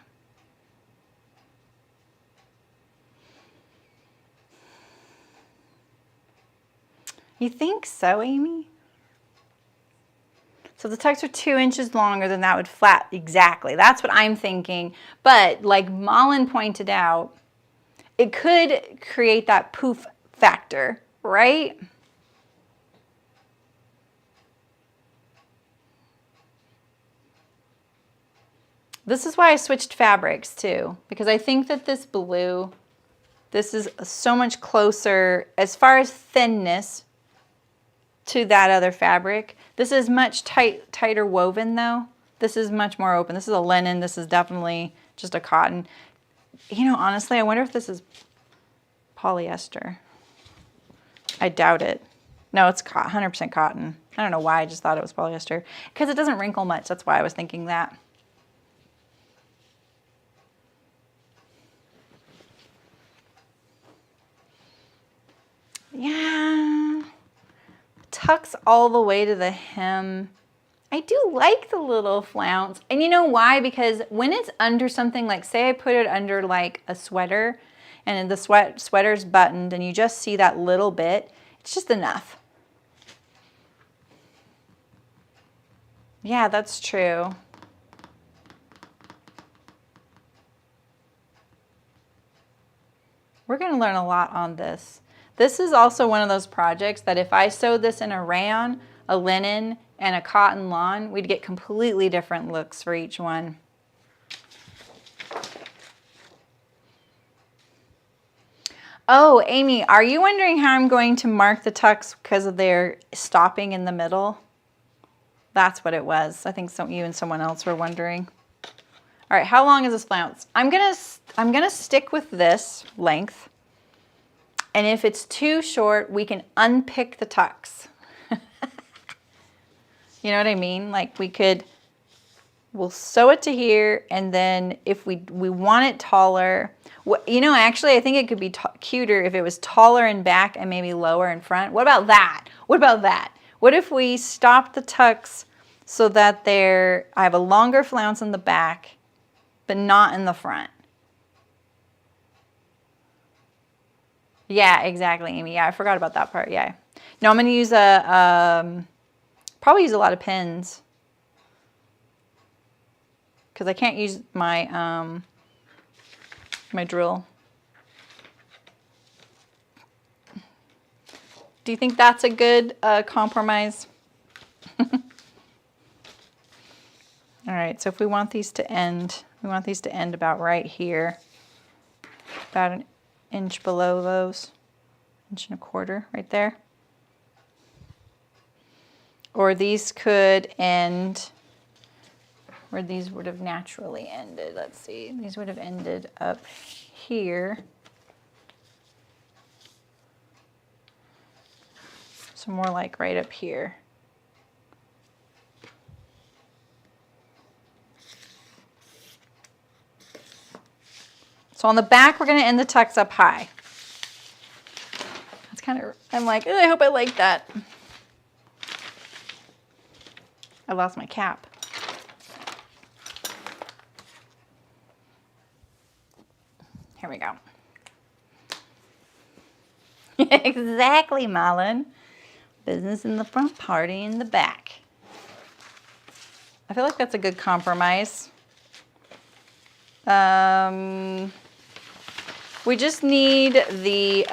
You think so, Amy? So if the tucks are 2 inches longer, then that would flat exactly. That's what I'm thinking. But like Malin pointed out, it could create that poof factor, right? This is why I switched fabrics too, because I think that this blue, this is so much closer as far as thinness to that other fabric. This is much tighter woven though. This is much more open. This is a linen. This is definitely just a cotton. You know, honestly, I wonder if this is polyester. I doubt it. No, it's 100% cotton. I don't know why I just thought it was polyester. Because it doesn't wrinkle much. That's why I was thinking that. Yeah, tucks all the way to the hem. I do like the little flounce. And you know why? Because when it's under something, like say I put it under like a sweater and the sweater's buttoned and you just see that little bit, it's just enough. Yeah, that's true. We're going to learn a lot on this. This is also one of those projects that if I sewed this in a rayon, a linen, and a cotton lawn, we'd get completely different looks for each one. Oh, Amy, are you wondering how I'm going to mark the tucks because of their stopping in the middle? That's what it was. I think you and someone else were wondering. All right, how long is this flounce? I'm gonna stick with this length. And if it's too short, we can unpick the tucks. You know what I mean? Like we'll sew it to here, and then if we want it taller, you know, actually I think it could be cuter if it was taller in back and maybe lower in front. What about that? What about that? What if we stop the tucks so that I have a longer flounce in the back, but not in the front? Yeah, exactly, Amy. Yeah, I forgot about that part. Yeah. No, I'm going to use probably use a lot of pins because I can't use my my drill. Do you think that's a good compromise? All right, so if we want these to end, about right here, about an inch below those, 1.25 inches right there. Or these could end where these would have naturally ended. Let's see, these would have ended up here. So more like right up here. So on the back, we're going to end the tucks up high. That's kind of, I'm like, I hope I like that. I lost my cap. Here we go. Exactly, Malin. Business in the front, party in the back. I feel like that's a good compromise. We just need the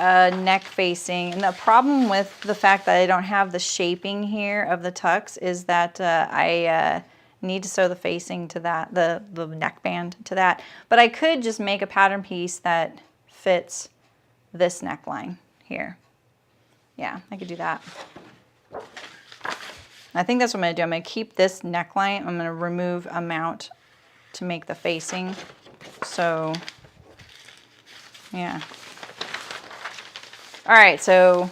neck facing. And the problem with the fact that I don't have the shaping here of the tucks is that I need to sew the facing to that, the neckband to that. But I could just make a pattern piece that fits this neckline here. Yeah, I could do that. I think that's what I'm going to do. I'm going to keep this neckline. I'm going to remove a mount to make the facing. So, yeah. All right, so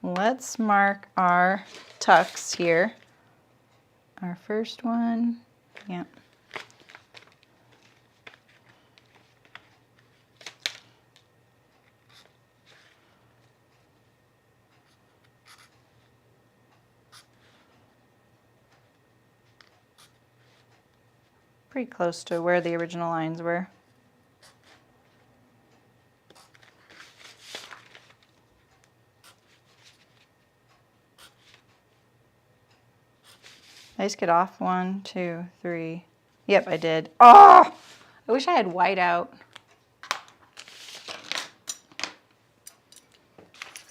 let's mark our tucks here. Our first one, yeah. Pretty close to where the original lines were. I just get off 1, 2, 3. Yep, I did. Oh, I wish I had white out.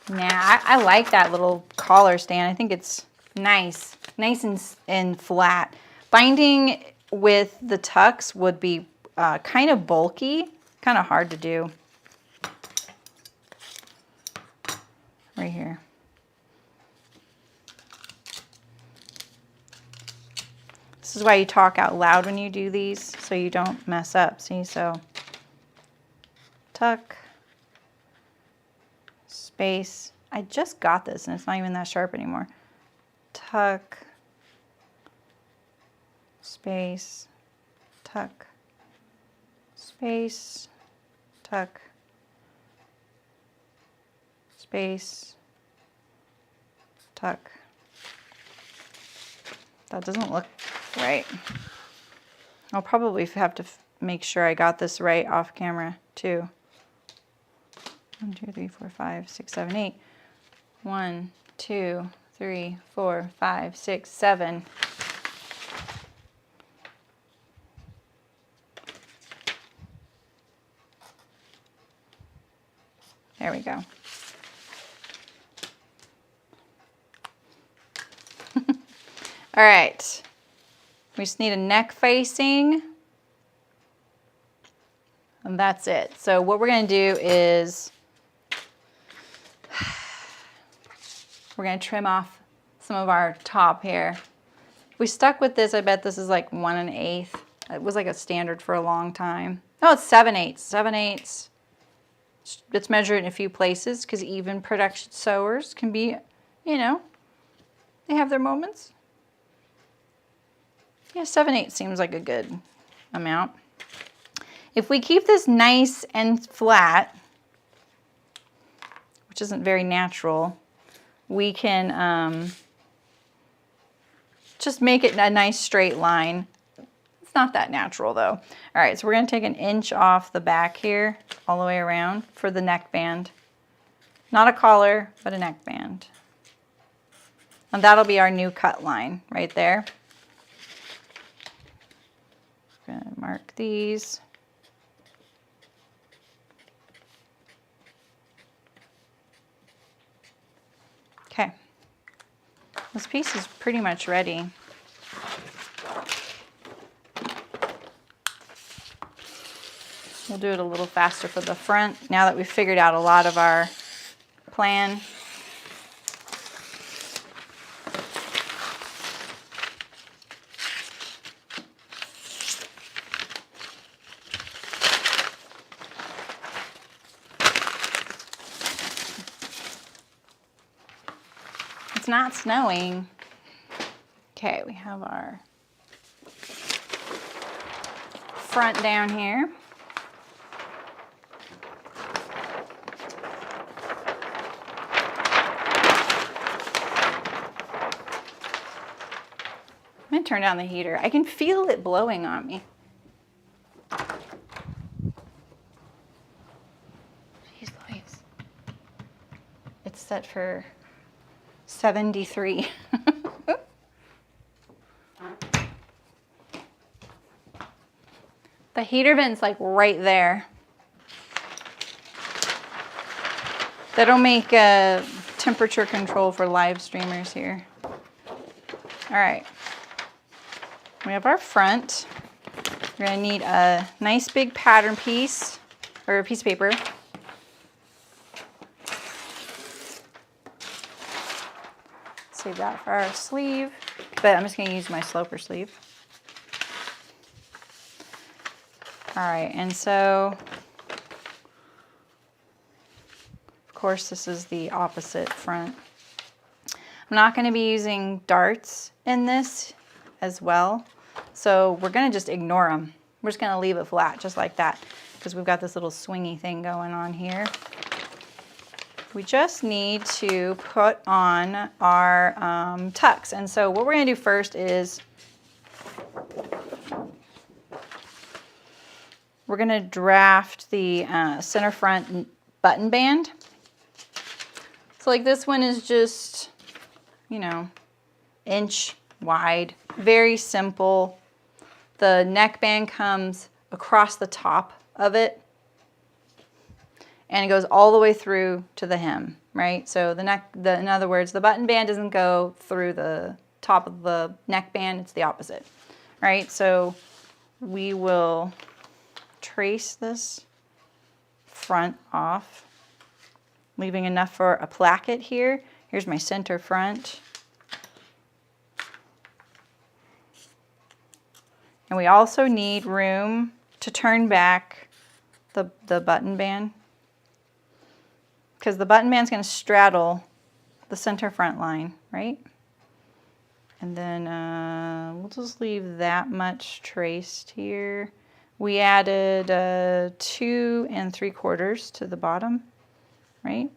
Nah, I like that little collar stand. I think it's nice and flat. Binding with the tucks would be kind of bulky, kind of hard to do. Right here. This is why you talk out loud when you do these, so you don't mess up. See, so tuck, space. I just got this and it's not even that sharp anymore. Tuck, space, tuck, space, tuck, space, tuck. That doesn't look right. I'll probably have to make sure I got this right off camera too. 1, 2, 3, 4, 5, 6, 7, 8. 1, 2, 3, 4, 5, 6, 7. There we go. All right, we just need a neck facing, and that's it. So what we're going to do is we're going to trim off some of our top hair. If we stuck with this, I bet this is like 1 1/8. It was like a standard for a long time. Oh, it's 7/8. 7/8. Let's measure it in a few places because even production sewers can be, you know, they have their moments. Yeah, 7/8 seems like a good amount. If we keep this nice and flat, which isn't very natural, we can just make it a nice straight line. It's not that natural though. All right, so we're going to take 1 inch off the back here, all the way around for the neckband. Not a collar, but a neckband. And that'll be our new cut line right there. We're going to mark these. Okay, this piece is pretty much ready. We'll do it a little faster for the front now that we've figured out a lot of our plan. It's not snowing. Okay, we have our front down here. I'm gonna turn down the heater. I can feel it blowing on me. Jeez Louise. It's set for 73. The heater vent's like right there. That'll make a temperature control for live streamers here. All right. We have our front. We're gonna need a nice big pattern piece or a piece of paper. Save that for our sleeve, but I'm just gonna use my sloper sleeve. All right, and so, of course, this is the opposite front. I'm not gonna be using darts in this as well, so we're gonna just ignore them. We're just gonna leave it flat, just like that, because we've got this little swingy thing going on here. We just need to put on our tucks. And so what we're gonna do first is we're gonna draft the center front button band. So like this one is just, you know, inch wide, very simple. The neckband comes across the top of it and it goes all the way through to the hem, right? So in other words, the button band doesn't go through the top of the neckband, it's the opposite, right? So we will trace this front off, leaving enough for a placket here. Here's my center front. And we also need room to turn back the button band, because the button band's going to straddle the center front line, right? And then we'll just leave that much traced here. We added 2 3/4 to the bottom, right?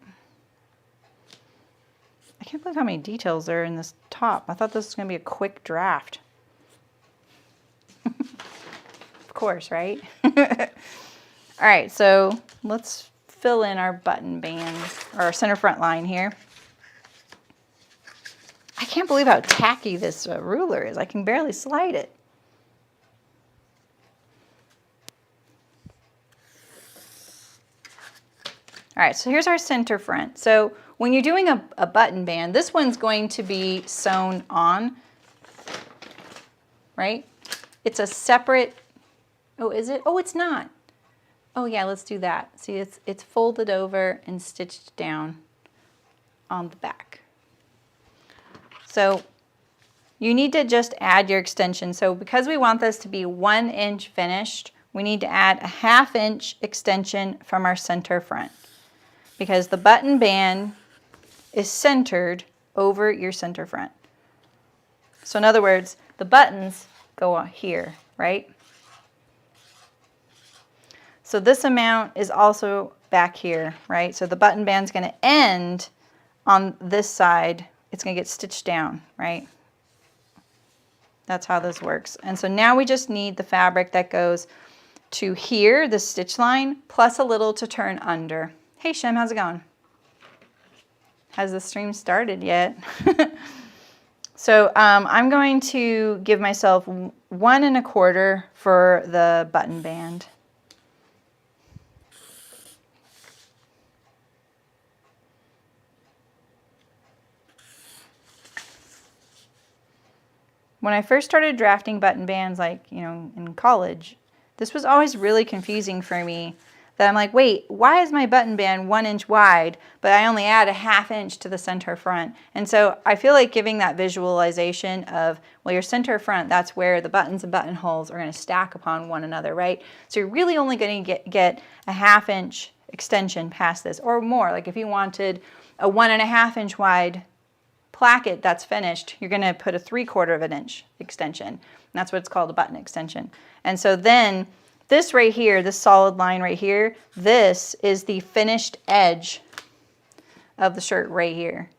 I can't believe how many details there are in this top. I thought this was going to be a quick draft. Of course, right? All right, so let's fill in our button band, or our center front line here. I can't believe how tacky this ruler is. I can barely slide it. All right, so here's our center front. So when you're doing a button band, this one's going to be sewn on, right? It's a separate, oh, is it? Oh, it's not. Oh yeah, let's do that. See, it's folded over and stitched down on the back. So you need to just add your extension. So because we want this to be 1 inch finished, we need to add a 1/2 inch extension from our center front, because the button band is centered over your center front. So in other words, the buttons go here, right? So this amount is also back here, right? So the button band's going to end on this side. It's going to get stitched down, right? That's how this works. And so now we just need the fabric that goes to here, the stitch line, plus a little to turn under. Hey Shem, how's it going? Has the stream started yet? So I'm going to give myself 1 1/4 for the button band. When I first started drafting button bands, like, you know, in college, this was always really confusing for me. That I'm like, wait, why is my button band 1 inch wide, but I only add a 1/2 inch to the center front? And so I feel like giving that visualization of, well, your center front, that's where the buttons and buttonholes are going to stack upon one another, right? So you're really only going to get a 1/2 inch extension past this, or more. Like if you wanted a 1 1/2 inch wide placket that's finished, you're going to put a 3/4 inch extension. And that's what it's called, a button extension. And so then this right here, this solid line right here, this is the finished edge of the shirt right here.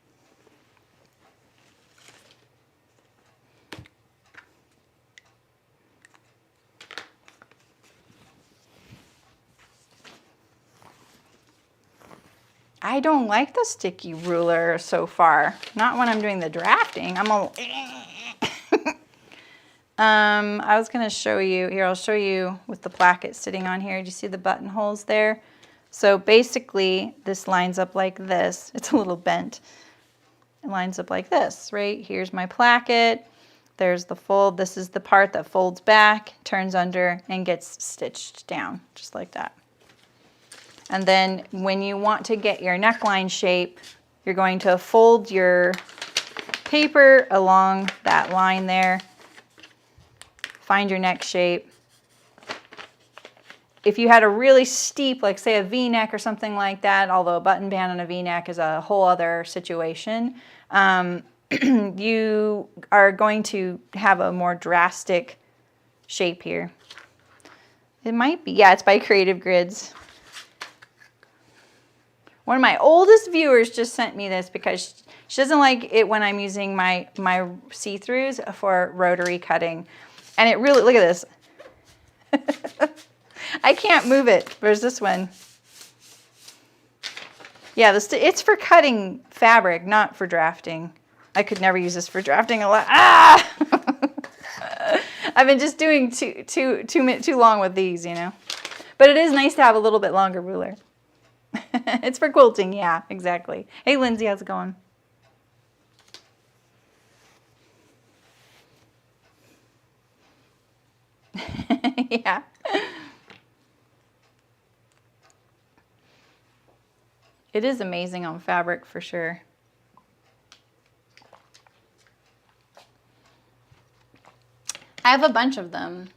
I don't like the sticky ruler so far. Not when I'm doing the drafting. I'm all I was gonna show you, here I'll show you with the placket sitting on here. Do you see the buttonholes there? So basically this lines up like this. It's a little bent. It lines up like this, right? Here's my placket. There's the fold. This is the part that folds back, turns under, and gets stitched down, just like that. And then when you want to get your neckline shape, you're going to fold your paper along that line there. Find your neck shape. If you had a really steep, like say a V-neck or something like that, although a button band on a V-neck is a whole other situation, you are going to have a more drastic shape here. It might be, yeah, it's by Creative Grids. One of my oldest viewers just sent me this because she doesn't like it when I'm using my see-throughs for rotary cutting. And it really, look at this. I can't move it. Where's this one? Yeah, it's for cutting fabric, not for drafting. I could never use this for drafting a lot. Ah! I've been just doing too long with these, you know. But it is nice to have a little bit longer ruler. It's for quilting, yeah, exactly. Hey, Lindsay, how's it going? Yeah. It is amazing on fabric for sure. I have a bunch of them.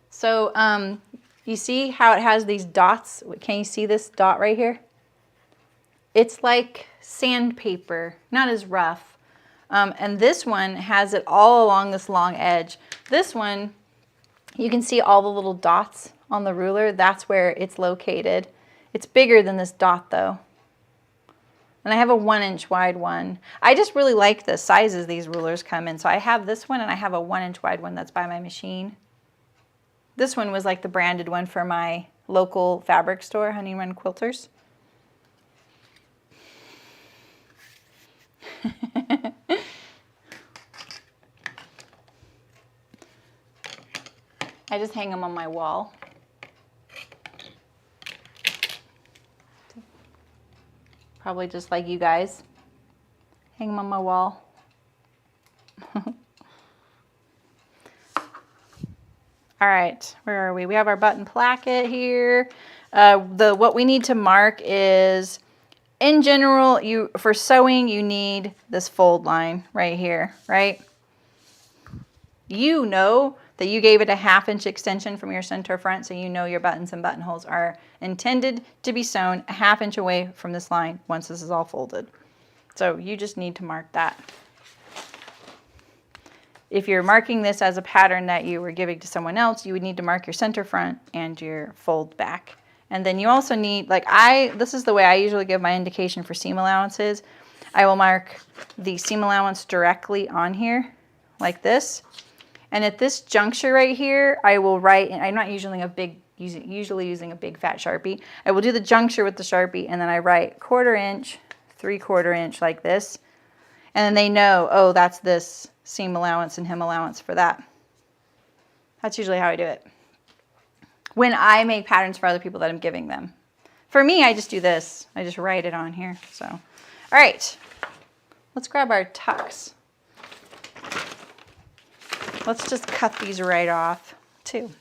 So you see how it has these dots? Can you see this dot right here? It's like sandpaper, not as rough. And this one has it all along this long edge. This one, you can see all the little dots on the ruler. That's where it's located. It's bigger than this dot though. And I have a 1-inch wide one. I just really like the sizes these rulers come in. So I have this one and I have a 1-inch wide one that's by my machine. This one was like the branded one for my local fabric store, Honey Run Quilters. I just hang them on my wall. Probably just like you guys. Hang them on my wall. All right, where are we? We have our button placket here. What we need to mark is, in general, for sewing, you need this fold line right here, right? You know that you gave it a 1/2-inch extension from your center front, so you know your buttons and buttonholes are intended to be sewn a 1/2 inch away from this line once this is all folded. So you just need to mark that. If you're marking this as a pattern that you were giving to someone else, you would need to mark your center front and your fold back. And then you also need, this is the way I usually give my indication for seam allowances. I will mark the seam allowance directly on here, like this. And at this juncture right here, I will write, and I'm not usually usually using a big fat Sharpie. I will do the juncture with the Sharpie, and then I write 1/4 inch, 3/4 inch like this. And then they know, oh, that's this seam allowance and hem allowance for that. That's usually how I do it when I make patterns for other people that I'm giving them. For me, I just do this. I just write it on here. So, all right, let's grab our tucks. Let's just cut these right off too.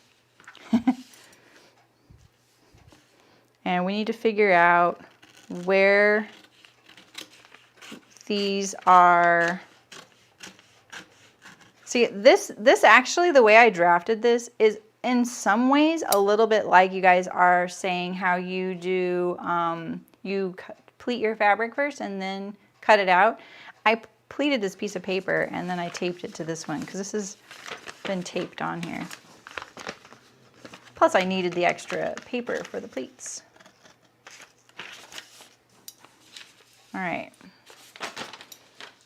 And we need to figure out where these are. See, this actually, the way I drafted this is in some ways a little bit like you guys are saying how you do, you pleat your fabric first and then cut it out. I pleated this piece of paper and then I taped it to this one because this has been taped on here. Plus I needed the extra paper for the pleats. All right.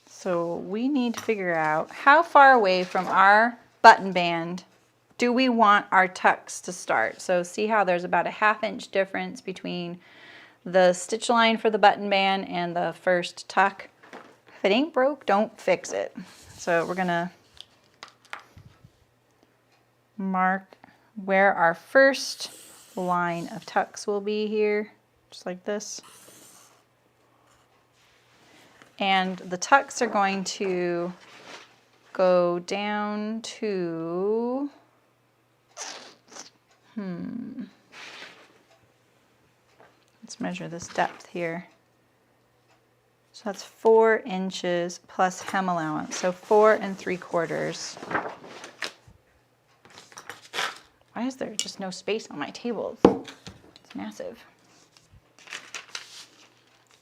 So we need to figure out how far away from our button band do we want our tucks to start. So see how there's about a 1/2 inch difference between the stitch line for the button band and the first tuck. If it ain't broke, don't fix it. So we're gonna mark where our first line of tucks will be here, just like this. And the tucks are going to go down to, let's measure this depth here. So that's 4 inches plus hem allowance, so 4 3/4. Why is there just no space on my table? It's massive.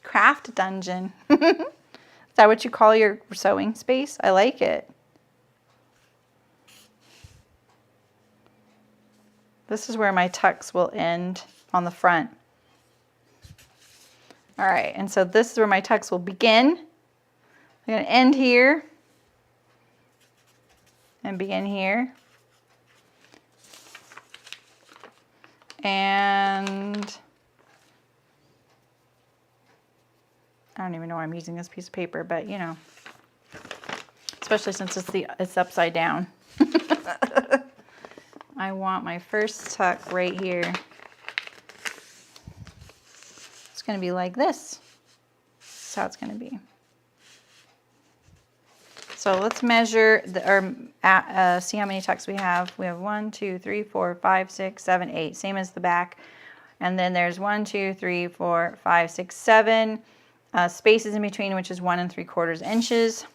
Craft dungeon. Is that what you call your sewing space? I like it. This is where my tucks will end on the front. All right, and so this is where my tucks will begin. They're going to end here and begin here. And I don't even know why I'm using this piece of paper, but you know, especially since it's upside down. I want my first tuck right here. It's going to be like this. That's how it's going to be. So let's measure see how many tucks we have. We have 1, 2, 3, 4, 5, 6, 7, 8, same as the back. And then there's 1, 2, 3, 4, 5, 6, 7 spaces in between, which is 1 3/4 inches.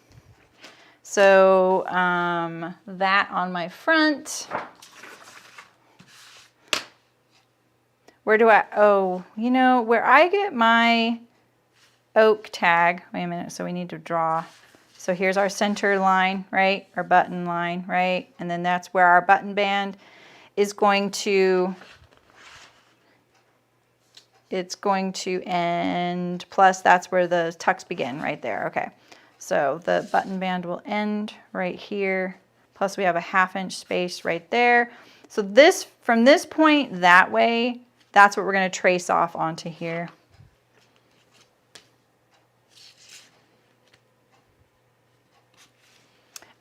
So that on my front. Where do I, oh, you know, where I get my oak tag, wait a minute, so we need to draw. So here's our center line, right? Our button line, right? And then that's where our button band is going to, it's going to end, plus that's where the tucks begin, right there, okay. So the button band will end right here, plus we have a 1/2 inch space right there. So this, from this point that way, that's what we're going to trace off onto here.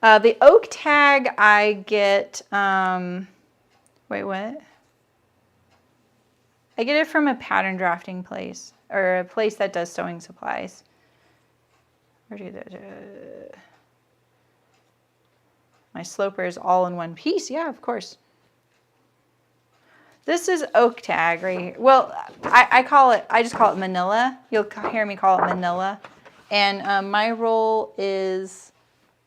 The oak tag I get, wait, what? I get it from a pattern drafting place, or a place that does sewing supplies. Where'd you get that? My sloper is all in one piece. Yeah, of course. This is oak tag right here. Well, I just call it manila. You'll hear me call it manila. And my roll is,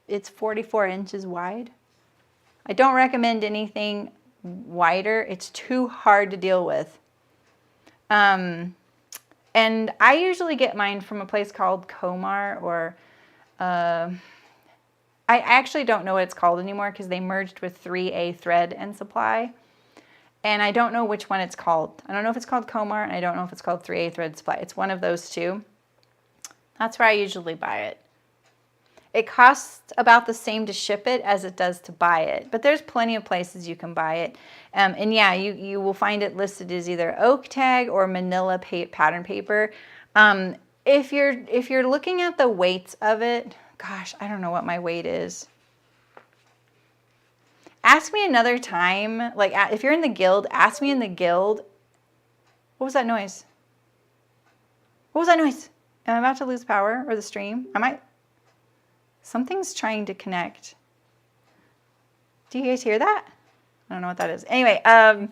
it's 44 inches wide. I don't recommend anything wider. It's too hard to deal with. And I usually get mine from a place called Komar, or I actually don't know what it's called anymore because they merged with 3A Thread and Supply. And I don't know which one it's called. I don't know if it's called Komar, and I don't know if it's called 3A Thread Supply. It's one of those two. That's where I usually buy it. It costs about the same to ship it as it does to buy it, but there's plenty of places you can buy it. And yeah, you will find it listed as either oak tag or manila pattern paper. If you're looking at the weights of it, gosh, I don't know what my weight is. Ask me another time, like if you're in the guild, ask me in the guild. What was that noise? What was that noise? Am I about to lose power or the stream? Something's trying to connect. Do you guys hear that? I don't know what that is. Anyway, ask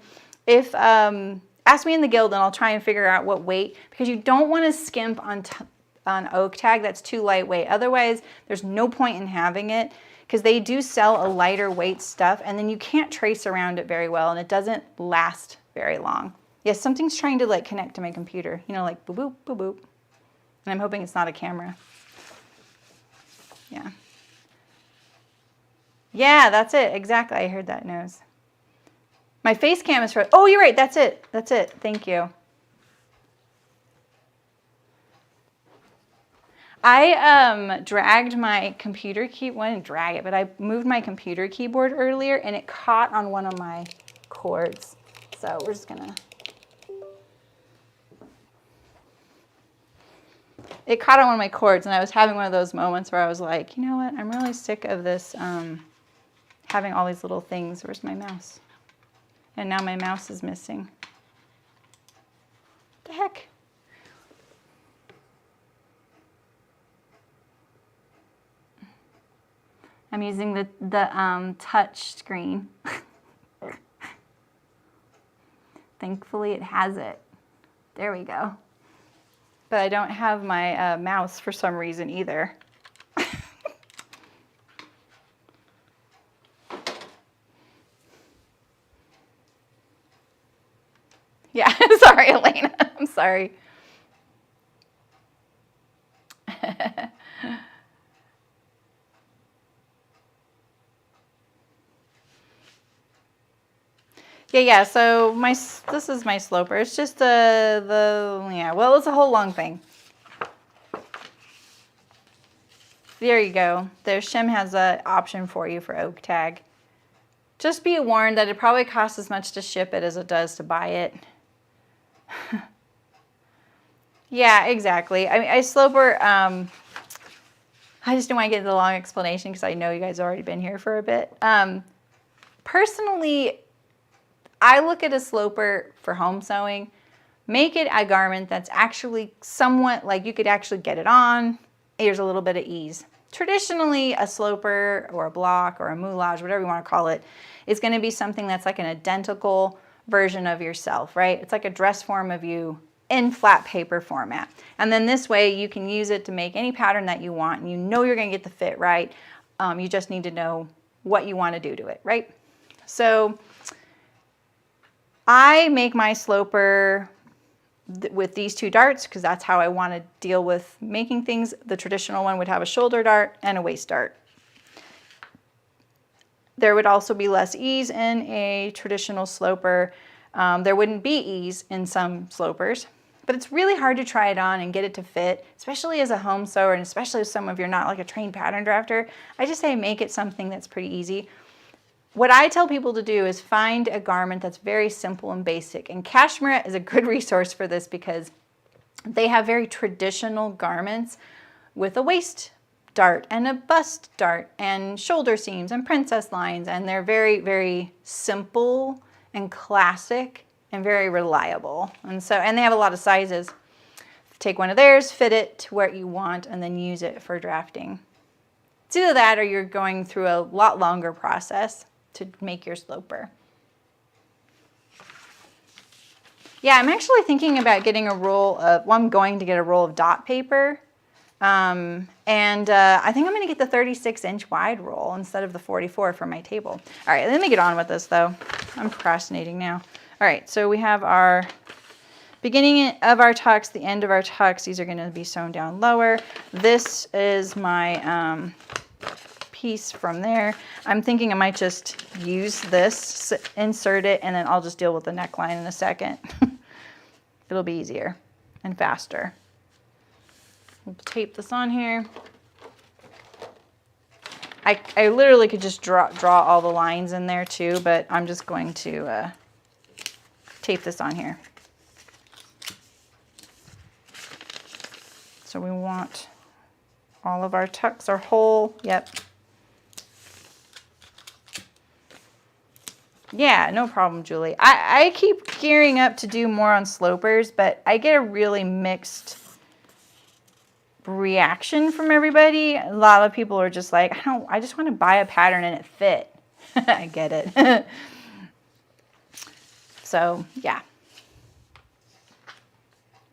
me in the guild and I'll try and figure out what weight, because you don't want to skimp on oak tag. That's too lightweight. Otherwise, there's no point in having it, because they do sell a lighter weight stuff and then you can't trace around it very well and it doesn't last very long. Yes, something's trying to like connect to my computer, you know, like boop, boop, boop, boop. And I'm hoping it's not a camera. Yeah. Yeah, that's it. Exactly. I heard that nose. My face cam is for, oh, you're right. That's it. That's it. Thank you. I dragged my computer keyboard, well, I didn't drag it, but I moved my computer keyboard earlier and it caught on one of my cords. So we're just gonna, it caught on one of my cords and I was having one of those moments where I was like, you know what, I'm really sick of this having all these little things. Where's my mouse? And now my mouse is missing. What the heck? I'm using the touch screen. Thankfully it has it. There we go. But I don't have my mouse for some reason either. Yeah, sorry, Elena. I'm sorry. Yeah, so this is my sloper. It's just well, it's a whole long thing. There you go. Shim has an option for you for oak tag. Just be warned that it probably costs as much to ship it as it does to buy it. Yeah, exactly. I mean, I sloper, I just don't want to get into the long explanation because I know you guys have already been here for a bit. Personally, I look at a sloper for home sewing. Make it a garment that's actually somewhat like you could actually get it on. There's a little bit of ease. Traditionally, a sloper or a block or a moulage, whatever you want to call it, is going to be something that's like an identical version of yourself, right? It's like a dress form of you in flat paper format. And then this way you can use it to make any pattern that you want, and you know you're going to get the fit right. You just need to know what you want to do to it, right? So I make my sloper with these two darts because that's how I want to deal with making things. The traditional one would have a shoulder dart and a waist dart. There would also be less ease in a traditional sloper. There wouldn't be ease in some slopers, but it's really hard to try it on and get it to fit, especially as a home sewer and especially if some of you're not like a trained pattern drafter. I just say make it something that's pretty easy. What I tell people to do is find a garment that's very simple and basic, and Cashmere is a good resource for this because they have very traditional garments with a waist dart and a bust dart and shoulder seams and princess lines, and they're very, very simple and classic and very reliable. And they have a lot of sizes. Take one of theirs, fit it to where you want, and then use it for drafting. It's either that or you're going through a lot longer process to make your sloper. Yeah, I'm actually thinking about getting a roll of, well, I'm going to get a roll of dot paper. I think I'm going to get the 36-inch wide roll instead of the 44 for my table. All right, let me get on with this though. I'm procrastinating now. All right, so we have our beginning of our tucks, the end of our tucks. These are going to be sewn down lower. This is my piece from there. I'm thinking I might just use this, insert it, and then I'll just deal with the neckline in a second. It'll be easier and faster. We'll tape this on here. I literally could just draw all the lines in there too, but I'm just going to tape this on here. So we want all of our tucks are whole. Yep. Yeah, no problem, Julie. I keep gearing up to do more on slopers, but I get a really mixed reaction from everybody. A lot of people are just like, I just want to buy a pattern and it fit. I get it. So, yeah.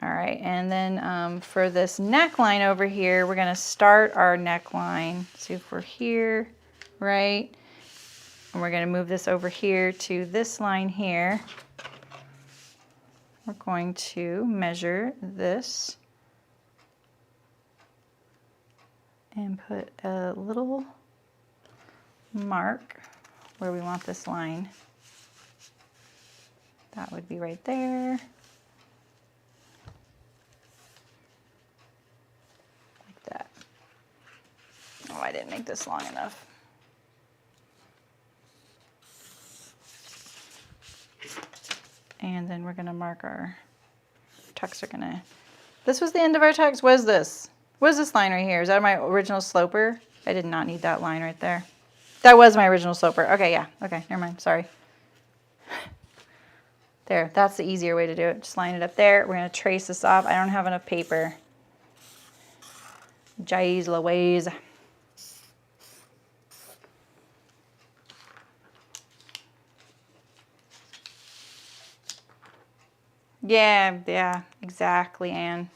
All right, and then for this neckline over here, we're going to start our neckline. See if we're here, right? And we're going to move this over here to this line here. We're going to measure this and put a little mark where we want this line. That would be right there. Like that. Oh, I didn't make this long enough. And then we're gonna mark our tucks are gonna, this was the end of our tucks. What is this? What is this line right here? Is that my original sloper? I did not need that line right there. That was my original sloper. Okay, yeah. Okay, never mind. Sorry. There, that's the easier way to do it. Just line it up there. We're going to trace this off. I don't have enough paper. Jays Louise. Yeah, exactly, Anne.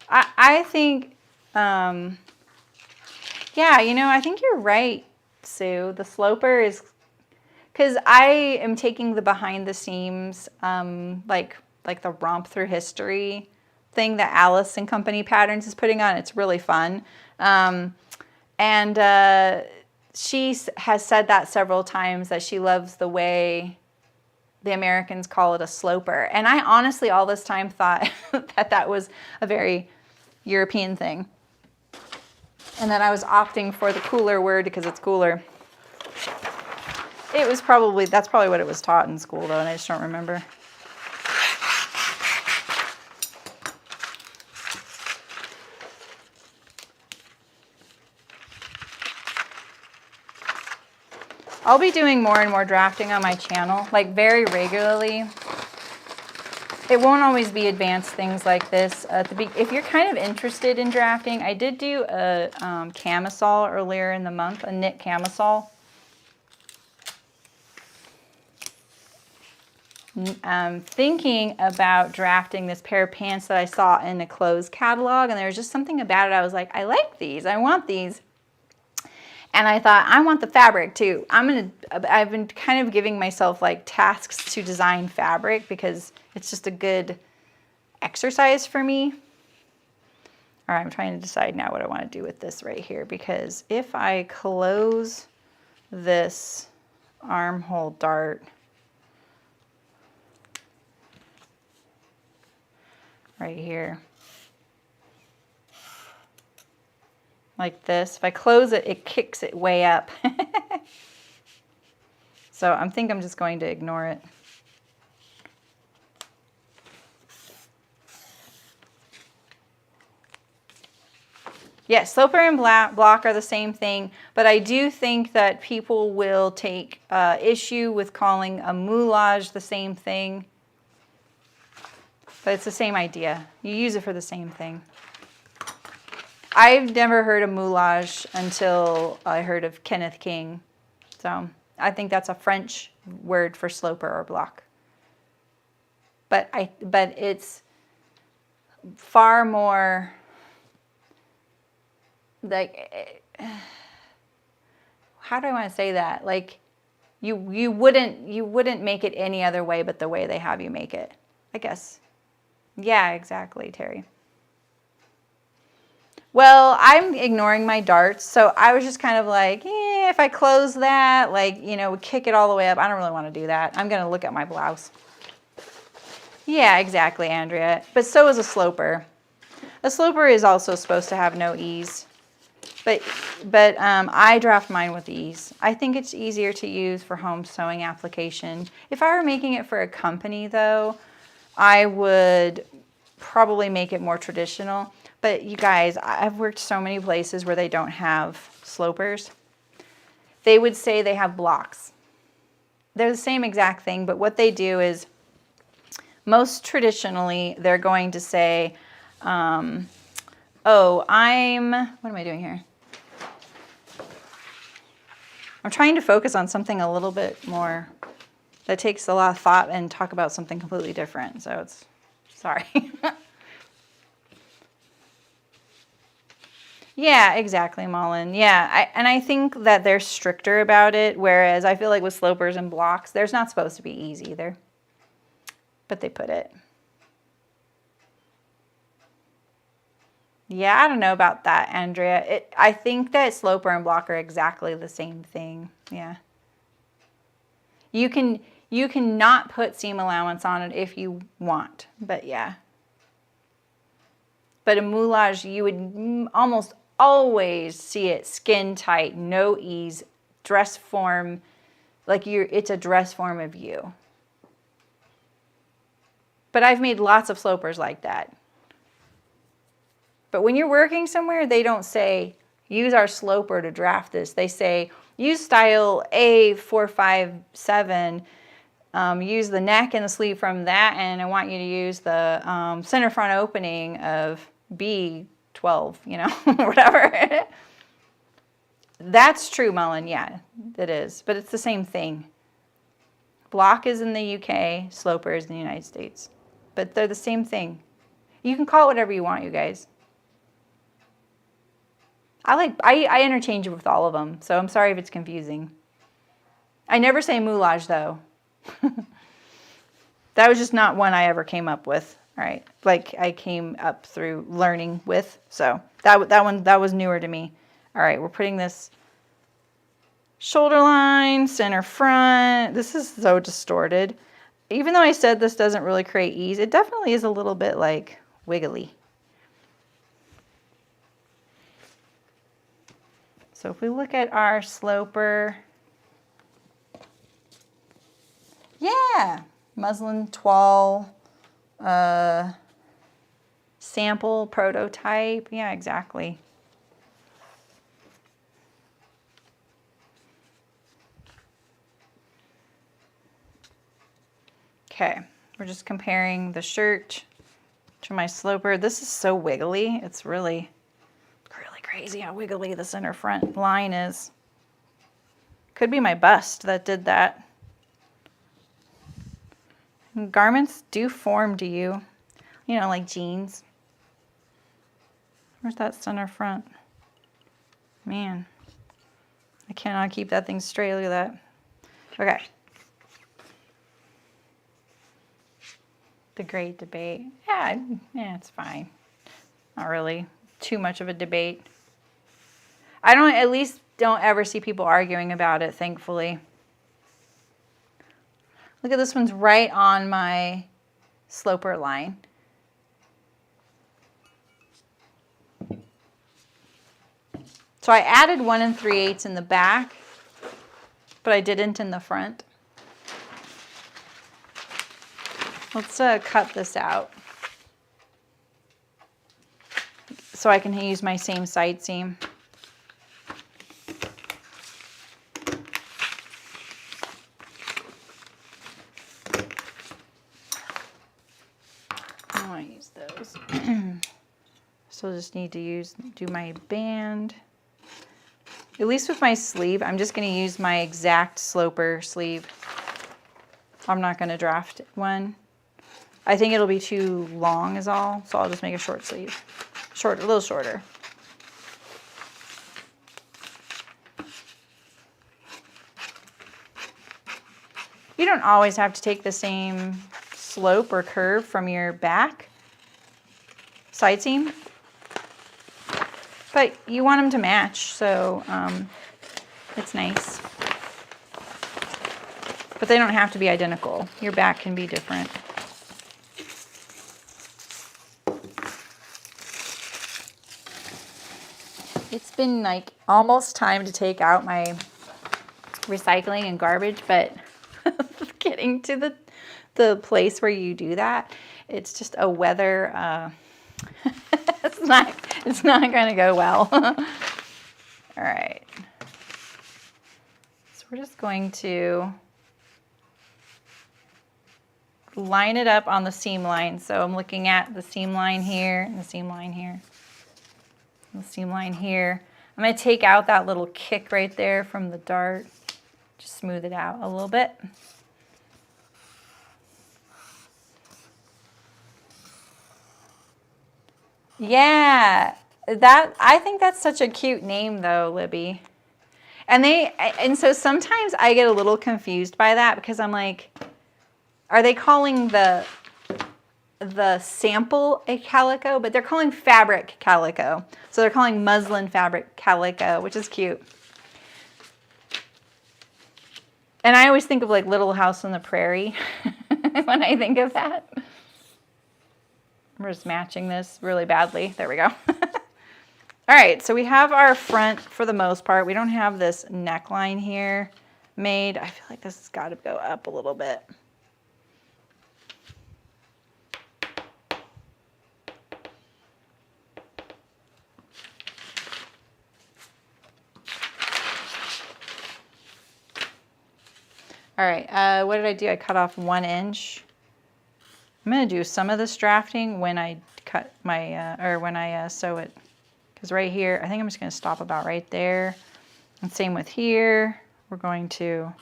I think, yeah, you know, I think you're right, Sue. The sloper is, because I am taking the behind the seams, like the romp through history thing that Alice and Company Patterns is putting on. It's really fun. And she has said that several times, that she loves the way the Americans call it a sloper. And I honestly all this time thought that was a very European thing. And that I was opting for the cooler word because it's cooler. It was probably, that's probably what it was taught in school though, and I just don't remember. I'll be doing more and more drafting on my channel, like very regularly. It won't always be advanced things like this. If you're kind of interested in drafting, I did do a camisole earlier in the month, a knit camisole. I'm thinking about drafting this pair of pants that I saw in a clothes catalog, and there was just something about it. I was like, I like these, I want these. And I thought, I want the fabric too. I've been kind of giving myself like tasks to design fabric because it's just a good exercise for me. All right, I'm trying to decide now what I want to do with this right here, because if I close this armhole dart right here, like this. If I close it, it kicks it way up. So I think I'm just going to ignore it. Yes, sloper and block are the same thing, but I do think that people will take issue with calling a moulage the same thing. But it's the same idea. You use it for the same thing. I've never heard of moulage until I heard of Kenneth King. So I think that's a French word for sloper or block. But it's far more like, how do I want to say that? Like you wouldn't make it any other way but the way they have you make it, I guess. Yeah, exactly, Terry. Well, I'm ignoring my darts, so I was just kind of like, if I close that, like, you know, kick it all the way up, I don't really want to do that. I'm going to look at my blouse. Yeah, exactly, Andrea. But so is a sloper. A sloper is also supposed to have no ease. But I draft mine with ease. I think it's easier to use for home sewing application. If I were making it for a company, though, I would probably make it more traditional. But you guys, I've worked so many places where they don't have slopers. They would say they have blocks. They're the same exact thing, but what they do is, most traditionally, they're going to say, what am I doing here? I'm trying to focus on something a little bit more that takes a lot of thought and talk about something completely different. So it's, sorry. Yeah, exactly, Mullen. Yeah, and I think that they're stricter about it, whereas I feel like with slopers and blocks, there's not supposed to be ease either. But they put it. Yeah, I don't know about that, Andrea. I think that sloper and block are exactly the same thing. Yeah. You can not put seam allowance on it if you want, but yeah. But a moulage, you would almost always see it skin tight, no ease, dress form, like it's a dress form of you. But I've made lots of slopers like that. But when you're working somewhere, they don't say, use our sloper to draft this. They say, use style A457. Use the neck and the sleeve from that, and I want you to use the center front opening of B12, you know, whatever. That's true, Mullen. Yeah, it is. But it's the same thing. Block is in the UK, Sloper is in the United States. But they're the same thing. You can call it whatever you want, you guys. I interchange it with all of them, so I'm sorry if it's confusing. I never say moulage, though. That was just not one I ever came up with. All right, like I came up through learning with. So that was newer to me. All right, we're putting this shoulder line, center front. This is so distorted. Even though I said this doesn't really create ease, it definitely is a little bit like wiggly. So if we look at our sloper, yeah, muslin toile, sample prototype. Yeah, exactly. Okay, we're just comparing the shirt to my sloper. This is so wiggly. It's really crazy how wiggly the center front line is. Could be my bust that did that. Garments do form to you. You know, like jeans. Where's that center front? Man, I cannot keep that thing straight. Look at that. Okay. The great debate. Yeah, it's fine. Not really too much of a debate. I at least don't ever see people arguing about it, thankfully. Look at this one's right on my sloper line. So I added 1 3/8 in the back, but I didn't in the front. Let's cut this out so I can use my same side seam. I want to use those. So I'll just need to do my band. At least with my sleeve, I'm just going to use my exact sloper sleeve. I'm not going to draft one. I think it'll be too long is all, so I'll just make a short sleeve. A little shorter. You don't always have to take the same slope or curve from your back side seam, but you want them to match, so it's nice. But they don't have to be identical. Your back can be different. It's been like almost time to take out my recycling and garbage, but getting to the place where you do that, it's just a weather, it's not going to go well. All right. So we're just going to line it up on the seam line. So I'm looking at the seam line here and the seam line here. The seam line here. I'm going to take out that little kick right there from the dart. Just smooth it out a little bit. Yeah, I think that's such a cute name though, Libby. And so sometimes I get a little confused by that because I'm like, are they calling the sample a calico? But they're calling fabric calico. So they're calling muslin fabric calico, which is cute. And I always think of like Little House on the Prairie when I think of that. We're just matching this really badly. There we go. All right, so we have our front for the most part. We don't have this neckline here made. I feel like this has got to go up a little bit. All right, what did I do? I cut off 1 inch. I'm gonna do some of this drafting when I cut my, or when I sew it. Because right here, I think I'm just gonna stop about right there. And same with here. We're going to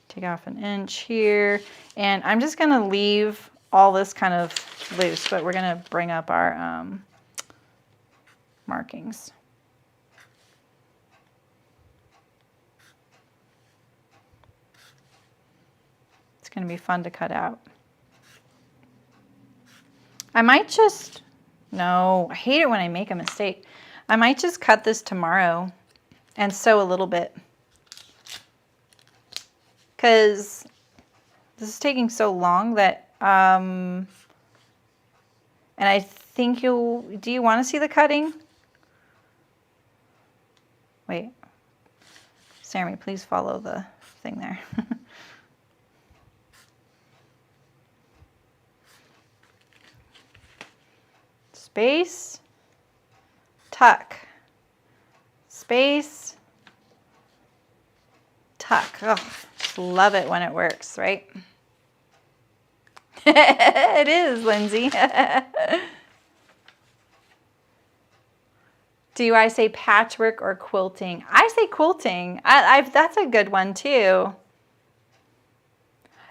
take off 1 inch here. And I'm just gonna leave all this kind of loose, but we're gonna bring up our markings. It's gonna be fun to cut out. I might just, no, I hate it when I make a mistake. I might just cut this tomorrow and sew a little bit. Because this is taking so long that, and I think do you want to see the cutting? Wait, Saremy, please follow the thing there. Space, tuck, space, tuck. Oh, just love it when it works, right? It is, Lindsay. Do I say patchwork or quilting? I say quilting. That's a good one too.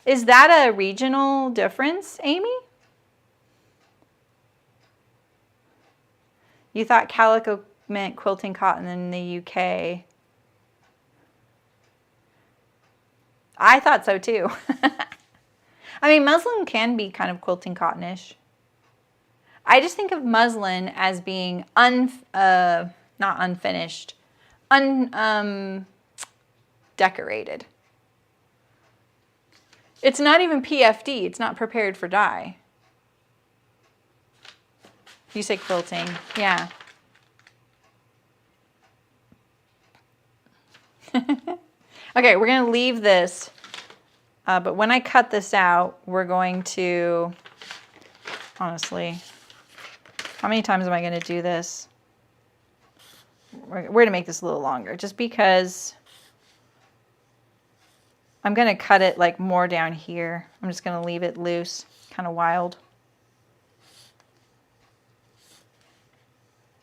Is that a regional difference, Amy? You thought calico meant quilting cotton in the UK. I thought so too. I mean, muslin can be kind of quilting cottonish. I just think of muslin as being not unfinished, decorated. It's not even PFD. It's not prepared for dye. You say quilting, yeah. Okay, we're gonna leave this, but when I cut this out, we're going to, honestly, how many times am I gonna do this? We're gonna make this a little longer, just because I'm gonna cut it like more down here. I'm just gonna leave it loose, kind of wild.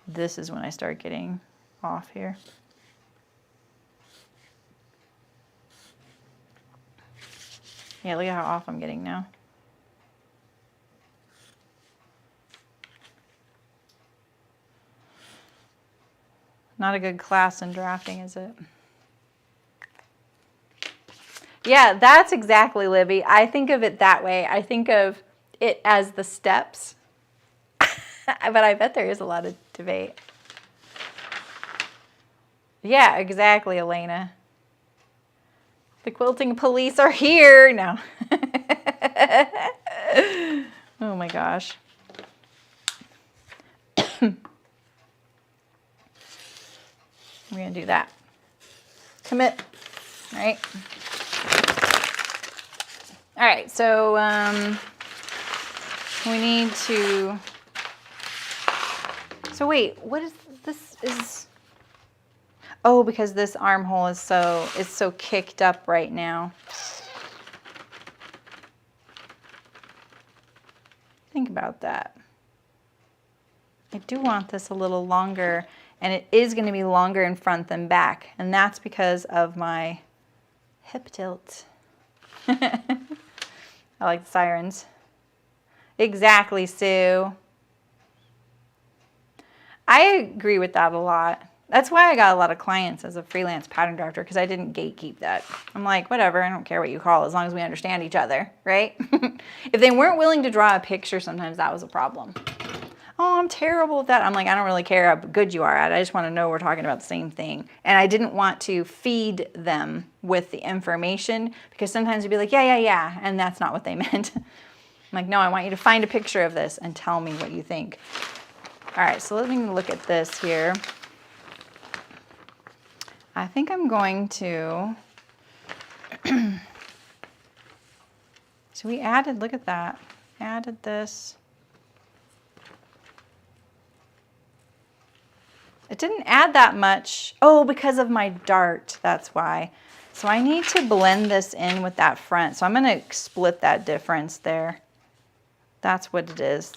This is when I start getting off here. Yeah, look at how off I'm getting now. Not a good class in drafting, is it? Yeah, that's exactly, Libby. I think of it that way. I think of it as the steps. But I bet there is a lot of debate. Yeah, exactly, Elena. The quilting police are here. No. Oh my gosh. We're going to do that. Commit. All right. All right, so we need to... So wait, what is this? Oh, because this armhole is so kicked up right now. Think about that. I do want this a little longer, and it is going to be longer in front than back, and that's because of my hip tilt. I like the sirens. Exactly, Sue. I agree with that a lot. That's why I got a lot of clients as a freelance pattern drafter, because I didn't gatekeep that. I'm like, whatever, I don't care what you call it, as long as we understand each other, right? If they weren't willing to draw a picture, sometimes that was a problem. Oh, I'm terrible at that. I'm like, I don't really care how good you are at it. I just want to know we're talking about the same thing. And I didn't want to feed them with the information, because sometimes they'd be like, yeah, and that's not what they meant. I'm like, no, I want you to find a picture of this and tell me what you think. All right, so let me look at this here. I think I'm going to, so we added, look at that, added this. It didn't add that much. Oh, because of my dart, that's why. So I need to blend this in with that front. So I'm going to split that difference there. That's what it is.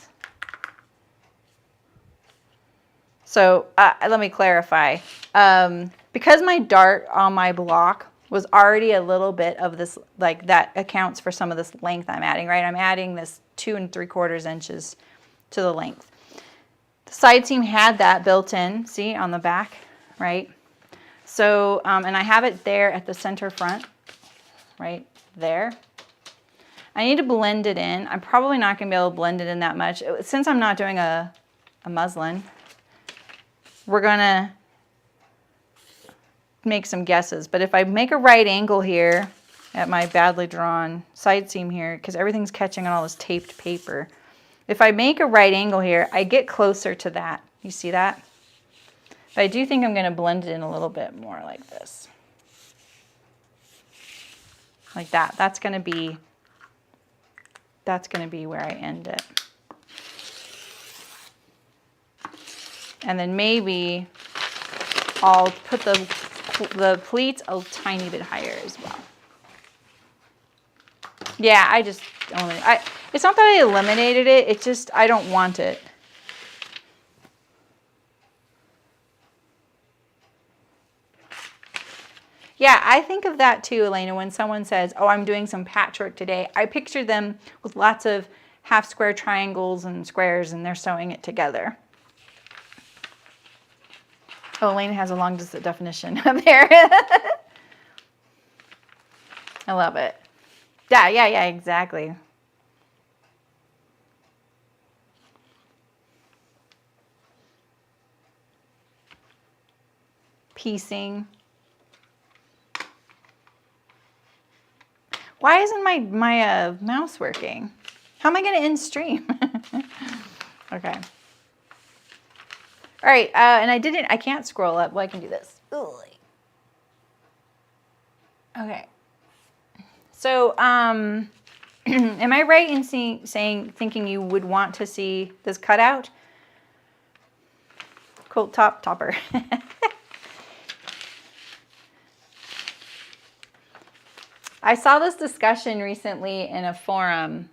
So let me clarify. Because my dart on my block was already a little bit of this, like that accounts for some of this length I'm adding, right? I'm adding this 2 3/4 inches to the length. The side seam had that built in, see, on the back, right? So, and I have it there at the center front, right there. I need to blend it in. I'm probably not going to be able to blend it in that much. Since I'm not doing a muslin, we're going to make some guesses. But if I make a right angle here at my badly drawn side seam here, because everything's catching on all this taped paper, if I make a right angle here, I get closer to that. You see that? But I do think I'm going to blend it in a little bit more like this. Like that. That's going to be where I end it. And then maybe I'll put the pleats a tiny bit higher as well. Yeah, I just only, it's not that I eliminated it, it's just I don't want it. Yeah, I think of that too, Elena, when someone says, oh, I'm doing some patchwork today. I picture them with lots of half square triangles and squares and they're sewing it together. Oh, Elena has a long definition up there. I love it. Yeah, exactly. Piecing. Why isn't my mouse working? How am I going to end stream? Okay. All right, and I can't scroll up. Well, I can do this. Ugh. Okay. So, am I right in thinking you would want to see this cutout? Quilt topper. I saw this discussion recently in a forum.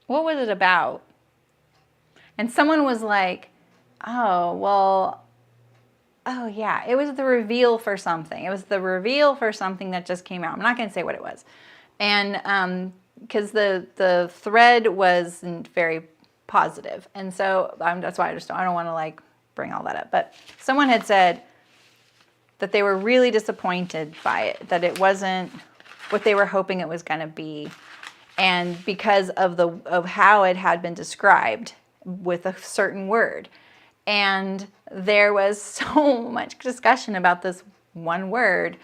What was it about? And someone was like, oh, well, oh yeah, it was the reveal for something. It was the reveal for something that just came out. I'm not going to say what it was. And because the thread wasn't very positive. And so that's why I don't want to like bring all that up. But someone had said that they were really disappointed by it, that it wasn't what they were hoping it was going to be. And because of how it had been described with a certain word. And there was so much discussion about this one word,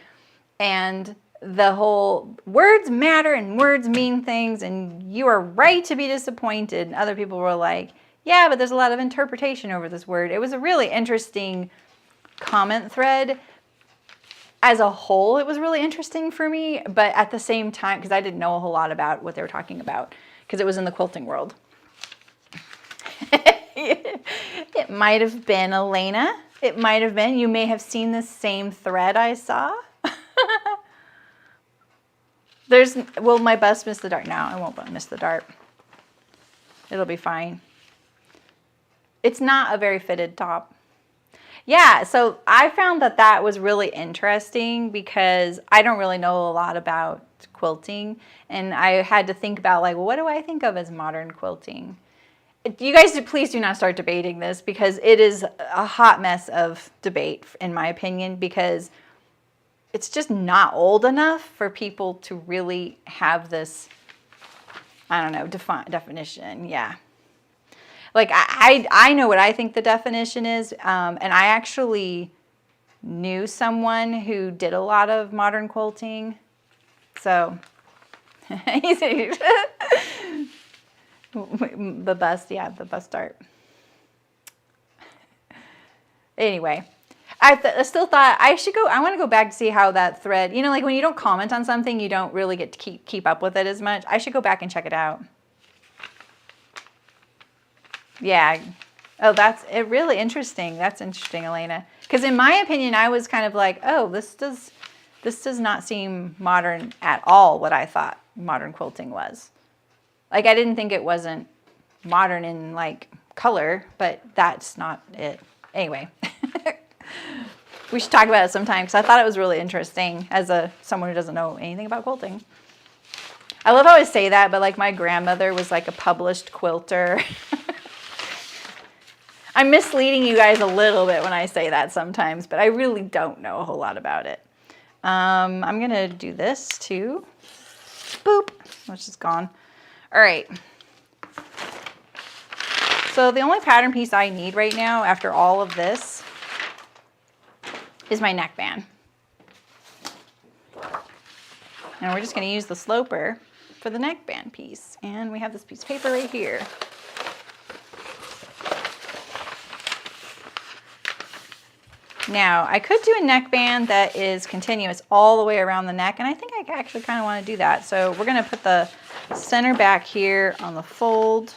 and the whole words matter and words mean things and you are right to be disappointed. And other people were like, yeah, but there's a lot of interpretation over this word. It was a really interesting comment thread. As a whole, it was really interesting for me, but at the same time, because I didn't know a whole lot about what they were talking about, because it was in the quilting world. It might have been Elena. It might have been. You may have seen the same thread I saw. Will my bus miss the dart? No, I won't miss the dart. It'll be fine. It's not a very fitted top. Yeah, so I found that was really interesting because I don't really know a lot about quilting, and I had to think about like, well, what do I think of as modern quilting? You guys, please do not start debating this because it is a hot mess of debate, in my opinion, because it's just not old enough for people to really have this, I don't know, definition. Yeah. Like, I know what I think the definition is, and I actually knew someone who did a lot of modern quilting, so the bust dart. Anyway, I still thought I want to go back to see how that thread, you know, like when you don't comment on something, you don't really get to keep up with it as much. I should go back and check it out. Yeah, Oh, that's it. Really interesting. That's interesting, Elena. Because in my opinion, I was kind of like, oh, this does not seem modern at all. What I thought modern quilting was. Like, I didn't think it wasn't modern in like color, but that's not it. Anyway, we should talk about it sometime because I thought it was really interesting as someone who doesn't know anything about quilting. I love how I say that, but like my grandmother was like a published quilter. I'm misleading you guys a little bit when I say that sometimes, but I really don't know a whole lot about it. I'm going to do this too. Boop, which is gone. All right. So the only pattern piece I need right now after all of this is my neckband. And we're just going to use the sloper for the neckband piece. And we have this piece of paper right here. Now, I could do a neckband that is continuous all the way around the neck, and I think I actually kind of want to do that. So we're going to put the center back here on the fold.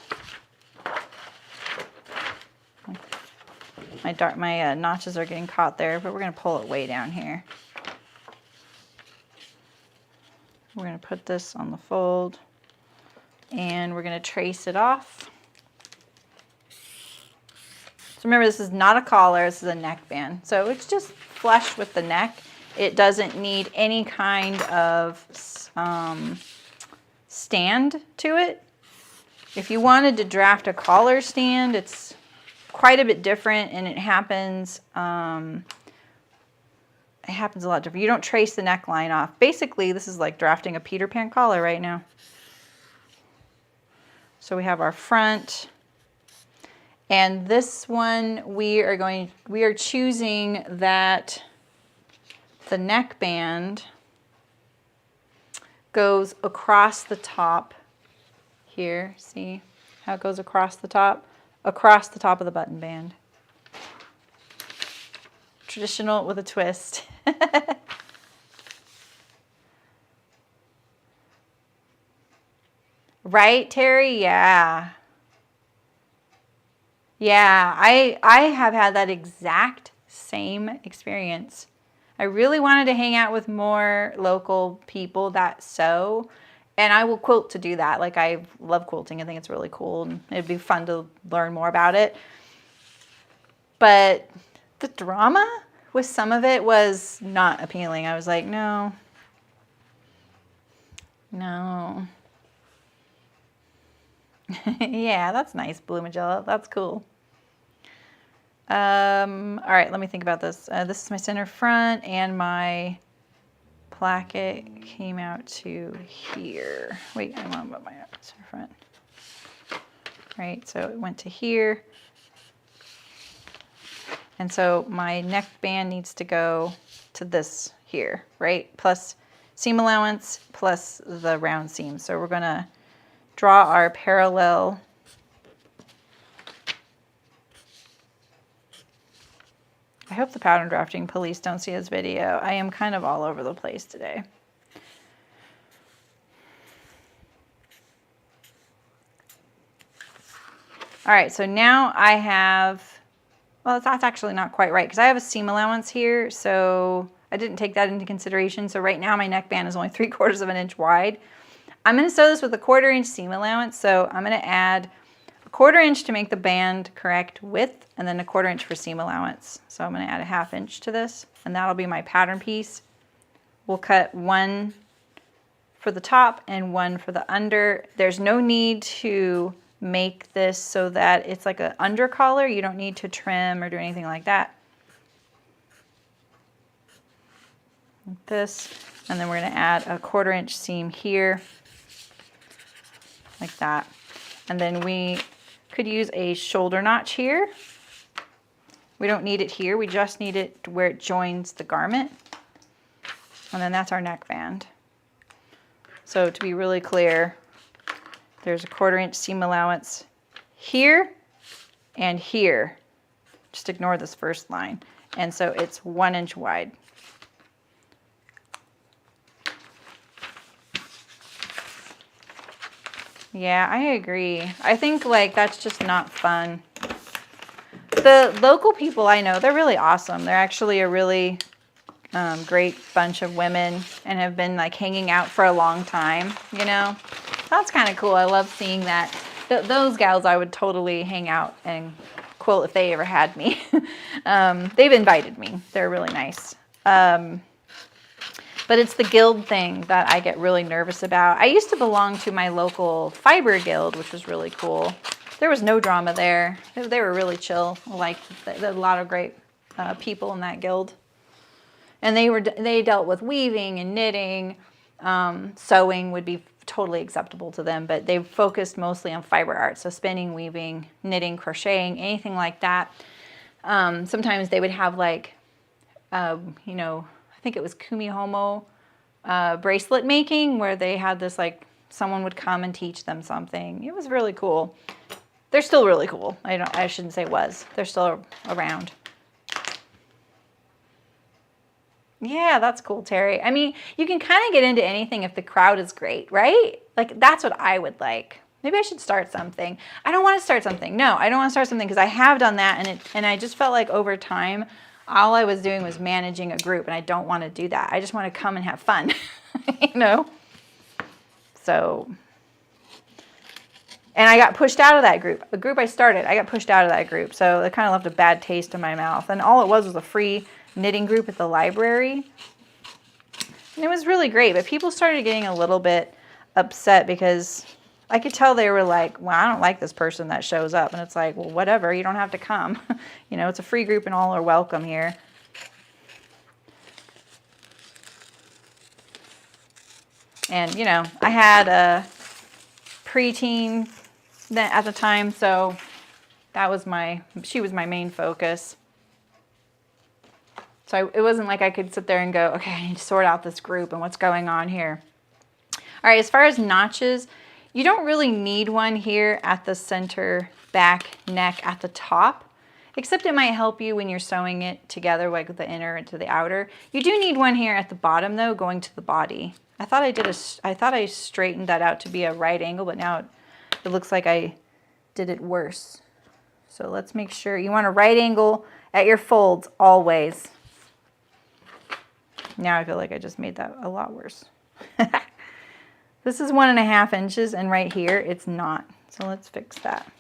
My notches are getting caught there, but we're going to pull it way down here. We're going to put this on the fold, and we're going to trace it off. So remember, this is not a collar, this is a neckband. So it's just flush with the neck. It doesn't need any kind of stand to it. If you wanted to draft a collar stand, it's quite a bit different, and it happens a lot different. You don't trace the neckline off. Basically, this is like drafting a Peter Pan collar right now. So we have our front. And this one, we are choosing that the neckband goes across the top here. See how it goes across the top? Across the top of the button band. Traditional with a twist. Right, Terry? Yeah. Yeah, I have had that exact same experience. I really wanted to hang out with more local people that sew, and I will quilt to do that. Like, I love quilting. I think it's really cool, and it'd be fun to learn more about it. But the drama with some of it was not appealing. I was like, no. Yeah, that's nice, Blue Magella. That's cool. All right, let me think about this. This is my center front, and my placket came out to here. Wait, I want to put my center front. Right, so it went to here. And so my neckband needs to go to this here, right? Plus seam allowance, plus the round seam. So we're gonna draw our parallel. I hope the pattern drafting police don't see this video. I am kind of all over the place today. All right, so now I have, well, that's actually not quite right because I have a seam allowance here, so I didn't take that into consideration. So right now my neckband is only 3/4 of an inch wide. I'm going to sew this with a 1/4 inch seam allowance, so I'm going to add a 1/4 inch to make the band correct width, and then a 1/4 inch for seam allowance. So I'm going to add a 1/2 inch to this, and that'll be my pattern piece. We'll cut one for the top and one for the under. There's no need to make this so that it's like an under collar. You don't need to trim or do anything like that. Like this, and then we're going to add a 1/4 inch seam here, like that. And then we could use a shoulder notch here. We don't need it here, we just need it where it joins the garment. And then that's our neckband. So to be really clear, there's a 1/4 inch seam allowance here and here. Just ignore this first line. And so it's 1 inch wide. Yeah, I agree. I think like that's just not fun. The local people I know, they're really awesome. They're actually a really great bunch of women and have been like hanging out for a long time, you know. That's kind of cool. I love seeing that. Those gals I would totally hang out and quilt if they ever had me. They've invited me. They're really nice. But it's the guild thing that I get really nervous about. I used to belong to my local fiber guild, which was really cool. There was no drama there. They were really chill. Like, there were a lot of great people in that guild. And they dealt with weaving and knitting. Sewing would be totally acceptable to them, but they focused mostly on fiber art. So spinning, weaving, knitting, crocheting, anything like that. Sometimes they would have like, you know, I think it was kumihomo bracelet making, where they had this like, someone would come and teach them something. It was really cool. They're still really cool. I shouldn't say was. They're still around. Yeah, that's cool, Terry. I mean, you can kind of get into anything if the crowd is great, right? Like, that's what I would like. Maybe I should start something. I don't want to start something. No, I don't want to start something because I have done that, and I just felt like over time, all I was doing was managing a group, and I don't want to do that. I just want to come and have fun, you know? So, and I got pushed out of that group. The group I started, I got pushed out of that group. So it kind of left a bad taste in my mouth. And all it was a free knitting group at the library. And it was really great, but people started getting a little bit upset because I could tell they were like, well, I don't like this person that shows up. And it's like, well, whatever, you don't have to come. You know, it's a free group and all are welcome here. And, you know, I had a preteen at the time, so that was she was my main focus. So it wasn't like I could sit there and go, okay, I need to sort out this group and what's going on here. All right, as far as notches, you don't really need one here at the center back neck at the top, except it might help you when you're sewing it together, like the inner into the outer. You do need one here at the bottom though, going to the body. I thought I straightened that out to be a right angle, but now it looks like I did it worse. So let's make sure you want a right angle at your folds always. Now I feel like I just made that a lot worse. This is 1.5 inches, and right here it's not. So let's fix that.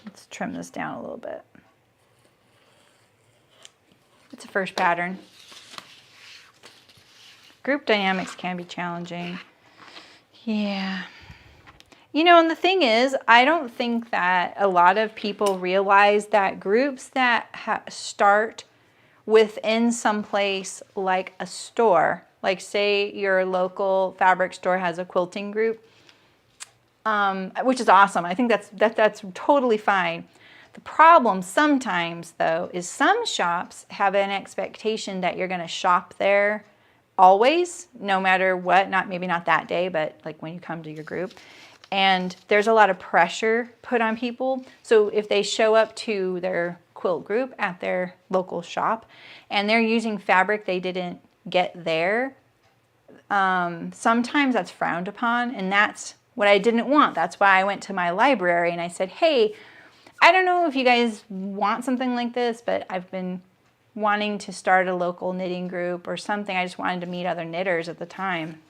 Let's trim this down a little bit. It's a first pattern. Group dynamics can be challenging. Yeah. You know, and the thing is, I don't think that a lot of people realize that groups that start within some place like a store, like say your local fabric store has a quilting group, which is awesome. I think that's totally fine. The problem sometimes, though, is some shops have an expectation that you're going to shop there always, no matter what. Maybe not that day, but like when you come to your group. And there's a lot of pressure put on people. So if they show up to their quilt group at their local shop and they're using fabric they didn't get there, sometimes that's frowned upon, and that's what I didn't want. That's why I went to my library and I said, hey, I don't know if you guys want something like this, but I've been wanting to start a local knitting group or something. I just wanted to meet other knitters at the time.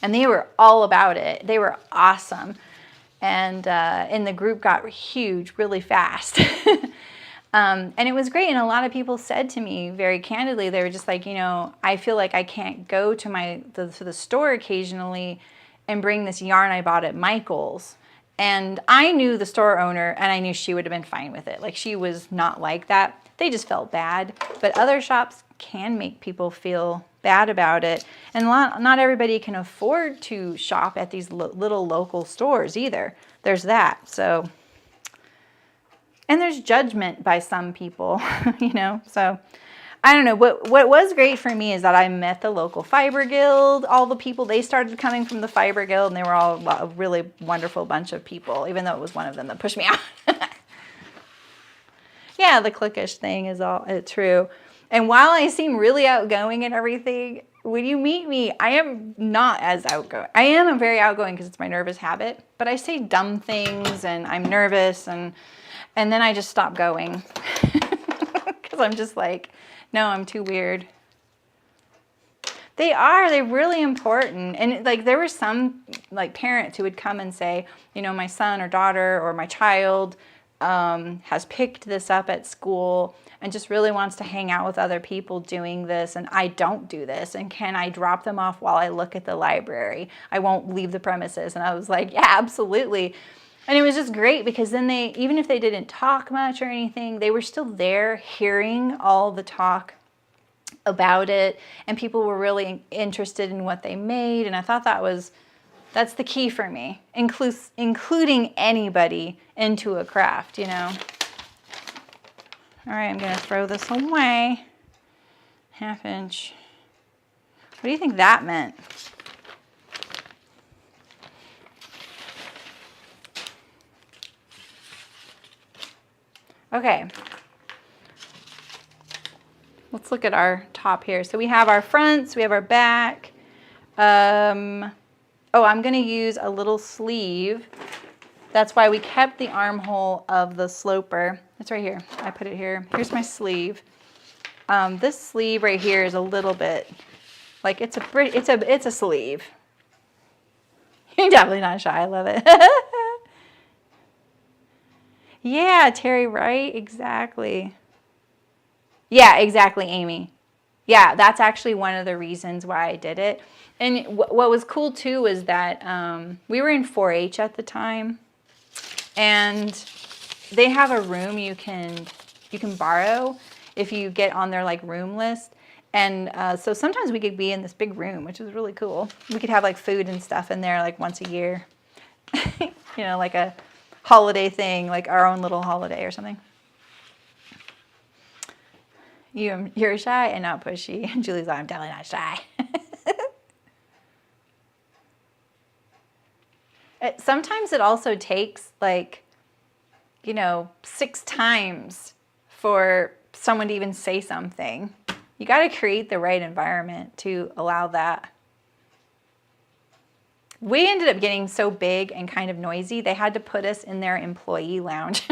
And they were all about it. They were awesome. And the group got huge really fast. And it was great. And a lot of people said to me very candidly, they were just like, you know, I feel like I can't go to the store occasionally and bring this yarn I bought at Michael's. And I knew the store owner, and I knew she would have been fine with it. Like, she was not like that. They just felt bad. But other shops can make people feel bad about it. And not everybody can afford to shop at these little local stores either. There's that. So, and there's judgment by some people, you know. So, I don't know. What was great for me is that I met the local fiber guild. All the people, they started coming from the fiber guild, and they were all a really wonderful bunch of people, even though it was one of them that pushed me out. Yeah, the cliquish thing is all true. And while I seem really outgoing and everything, when you meet me, I am not as outgoing. I am very outgoing because it's my nervous habit, but I say dumb things and I'm nervous and then I just stop going because I'm just like, no, I'm too weird. They're really important. And like there were some like parents who would come and say, you know, my son or daughter or my child has picked this up at school and just really wants to hang out with other people doing this, and I don't do this, and can I drop them off while I look at the library? I won't leave the premises. And I was like, yeah, absolutely. And it was just great because then they, even if they didn't talk much or anything, they were still there hearing all the talk about it, and people were really interested in what they made. And I thought that's the key for me, including anybody into a craft, you know. All right, I'm gonna throw this away. 1/2 inch. What do you think that meant? Okay. Let's look at our top here. So we have our fronts, we have our back. Oh, I'm gonna use a little sleeve. That's why we kept the armhole of the sloper. It's right here. I put it here. Here's my sleeve. This sleeve right here is a little bit like it's a sleeve. You're definitely not shy. I love it. Yeah, Terry, right? Exactly. Yeah, exactly, Amy. Yeah, that's actually one of the reasons why I did it. And what was cool too was that we were in 4-H at the time, and they have a room you can borrow if you get on their like room list. And so sometimes we could be in this big room, which was really cool. We could have like food and stuff in there like once a year, you know, like a holiday thing, like our own little holiday or something. You're shy and not pushy. And Julie's like, I'm definitely not shy. Sometimes it also takes like, you know, 6 times for someone to even say something. You got to create the right environment to allow that. We ended up getting so big and kind of noisy, they had to put us in their employee lounge.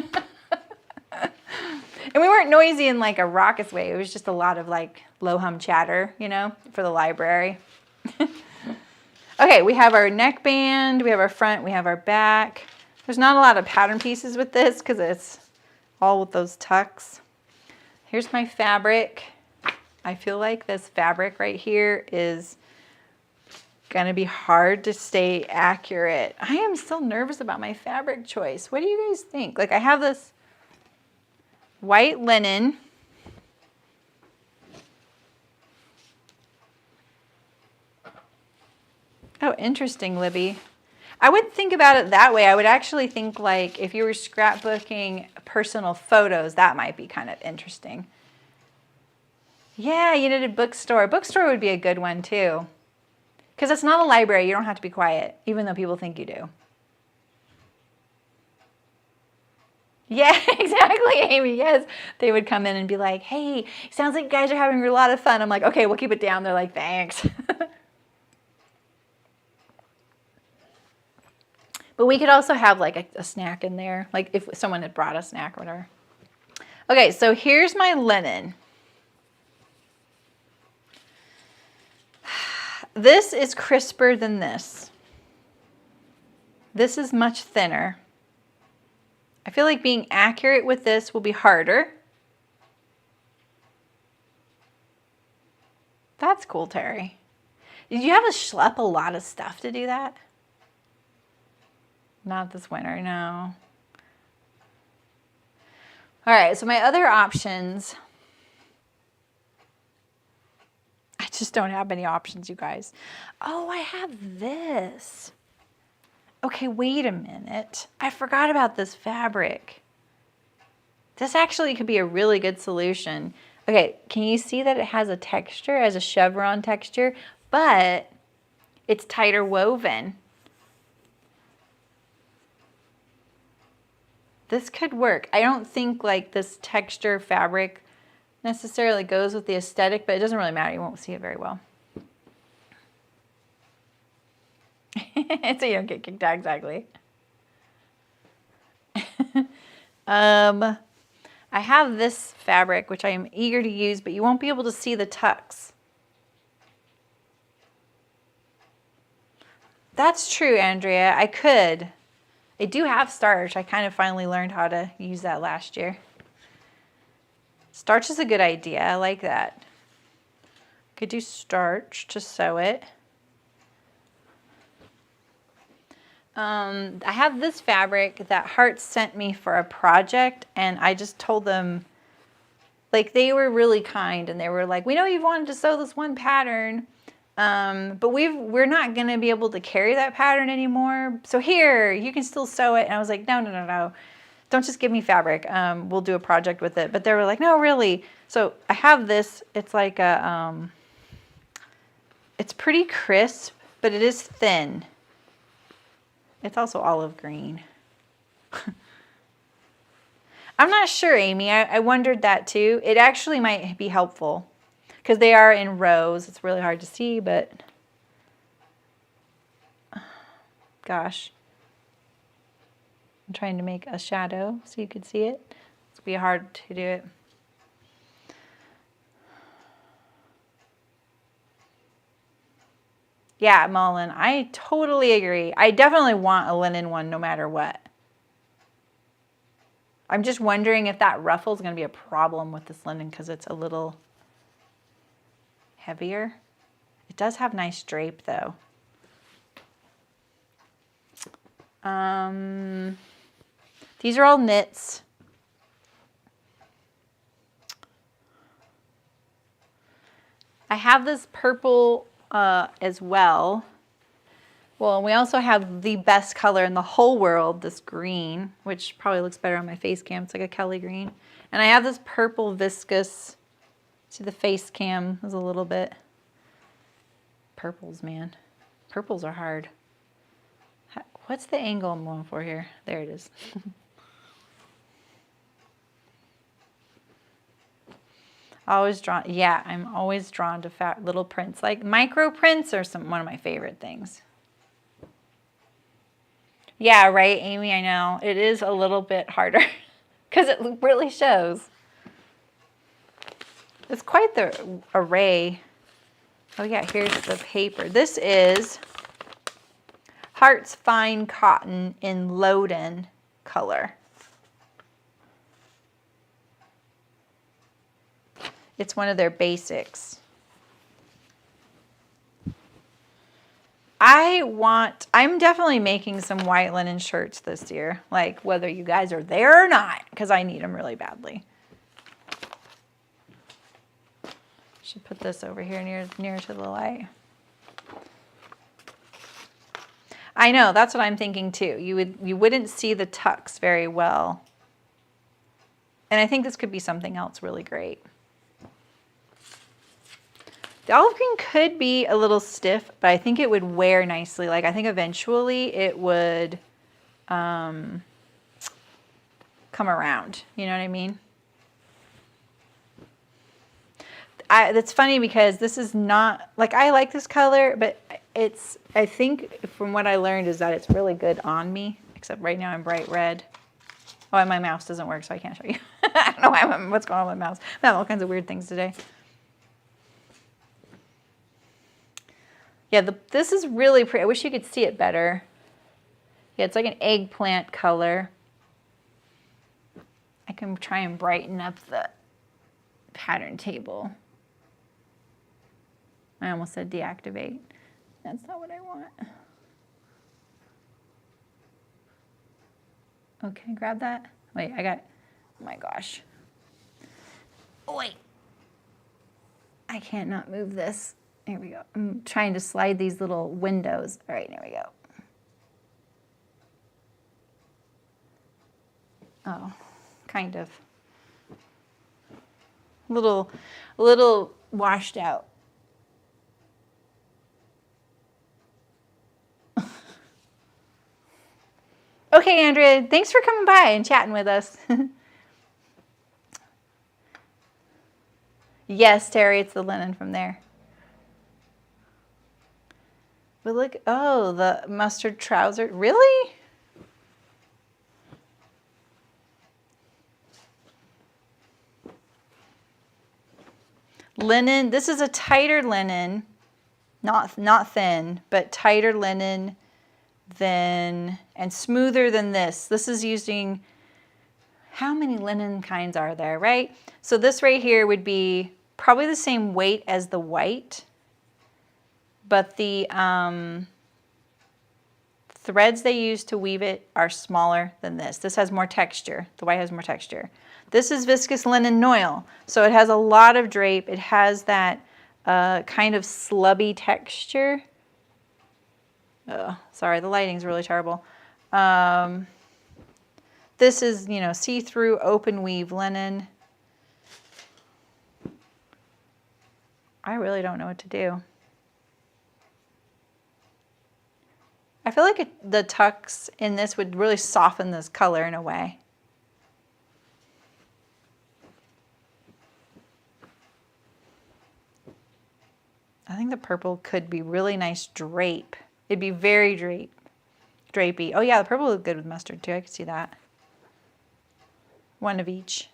And we weren't noisy in like a raucous way. It was just a lot of like low hum chatter, you know, for the library. Okay, we have our neckband, we have our front, we have our back. There's not a lot of pattern pieces with this because it's all with those tucks. Here's my fabric. I feel like this fabric right here is gonna be hard to stay accurate. I am still nervous about my fabric choice. What do you guys think? Like I have this white linen. Oh, interesting, Libby. I wouldn't think about it that way. I would actually think like if you were scrapbooking personal photos, that might be kind of interesting. Yeah, you did a bookstore. Bookstore would be a good one too. Because it's not a library. You don't have to be quiet, even though people think you do. Yeah, exactly, Amy. Yes. They would come in and be like, hey, sounds like you guys are having a lot of fun. I'm like, okay, we'll keep it down. They're like, thanks. But we could also have like a snack in there, like if someone had brought a snack or whatever. Okay, so here's my linen. This is crisper than this. This is much thinner. I feel like being accurate with this will be harder. That's cool, Terry. Did you have to schlep a lot of stuff to do that? Not this winter, no. All right, so my other options, I just don't have many options, you guys. Oh, I have this. Okay, wait a minute. I forgot about this fabric. This actually could be a really good solution. Okay, can you see that it has a texture, as a chevron texture, but it's tighter woven. This could work. I don't think like this texture fabric necessarily goes with the aesthetic, but it doesn't really matter. You won't see it very well. So you don't get kicked out, exactly. I have this fabric, which I am eager to use, but you won't be able to see the tucks. That's true, Andrea. I could. I do have starch. I kind of finally learned how to use that last year. Starch is a good idea. I like that. Could do starch to sew it. I have this fabric that Heart sent me for a project, and I just told them, like, they were really kind, and they were like, we know you've wanted to sew this one pattern, but we're not going to be able to carry that pattern anymore. So here, you can still sew it. And I was like, no. Don't just give me fabric. We'll do a project with it. But they were like, no, really. So I have this. It's like a, it's pretty crisp, but it is thin. It's also olive green. I'm not sure, Amy. I wondered that too. It actually might be helpful because they are in rows. It's really hard to see, but gosh. I'm trying to make a shadow so you could see it. It's going to be hard to do it. Yeah, Mullen, I totally agree. I definitely want a linen one no matter what. I'm just wondering if that ruffle is going to be a problem with this linen because it's a little heavier. It does have nice drape though. These are all knits. I have this purple as well. Well, and we also have the best color in the whole world, this green, which probably looks better on my face cam. It's like a Kelly green. And I have this purple viscose. See, the face cam is a little bit. Purples, man. Purples are hard. What's the angle I'm going for here? There it is. Always drawn. Yeah, I'm always drawn to fat little prints. Like micro prints are one of my favorite things. Yeah, right, Amy, I know. It is a little bit harder because it really shows. It's quite the array. Oh yeah, here's the paper. This is Heart's Fine Cotton in Loden color. It's one of their basics. I'm definitely making some white linen shirts this year, like whether you guys are there or not, because I need them really badly. Should put this over here near to the light. I know, that's what I'm thinking too. You wouldn't see the tucks very well. And I think this could be something else really great. The olive green could be a little stiff, but I think it would wear nicely. Like I think eventually it would come around. You know what I mean? That's funny because this is not, like I like this color, but I think from what I learned is that it's really good on me, except right now I'm bright red. Oh, and my mouse doesn't work, so I can't show you. I don't know what's going on with my mouse. I have all kinds of weird things today. Yeah, this is really pretty. I wish you could see it better. Yeah, it's like an eggplant color. I can try and brighten up the pattern table. I almost said deactivate. That's not what I want. Oh, can I grab that? Wait, oh my gosh. Oh, wait. I can't not move this. Here we go. I'm trying to slide these little windows. All right, there we go. Oh, kind of. A little washed out. Okay, Andrea, thanks for coming by and chatting with us. Yes, Terry, it's the linen from there. But look, oh, the mustard trouser. Really? Linen. This is a tighter linen, not thin, but tighter linen than, and smoother than this. This is using, how many linen kinds are there, right? So this right here would be probably the same weight as the white, but the threads they use to weave it are smaller than this. This has more texture. The white has more texture. This is viscose linen noil, so it has a lot of drape. It has that kind of slubby texture. Oh, sorry, the lighting's really terrible. This is, you know, see-through open weave linen. I really don't know what to do. I feel like the tucks in this would really soften this color in a way. I think the purple could be really nice drape. It'd be very drapey. Oh yeah, the purple would look good with mustard too. I could see that. One of each.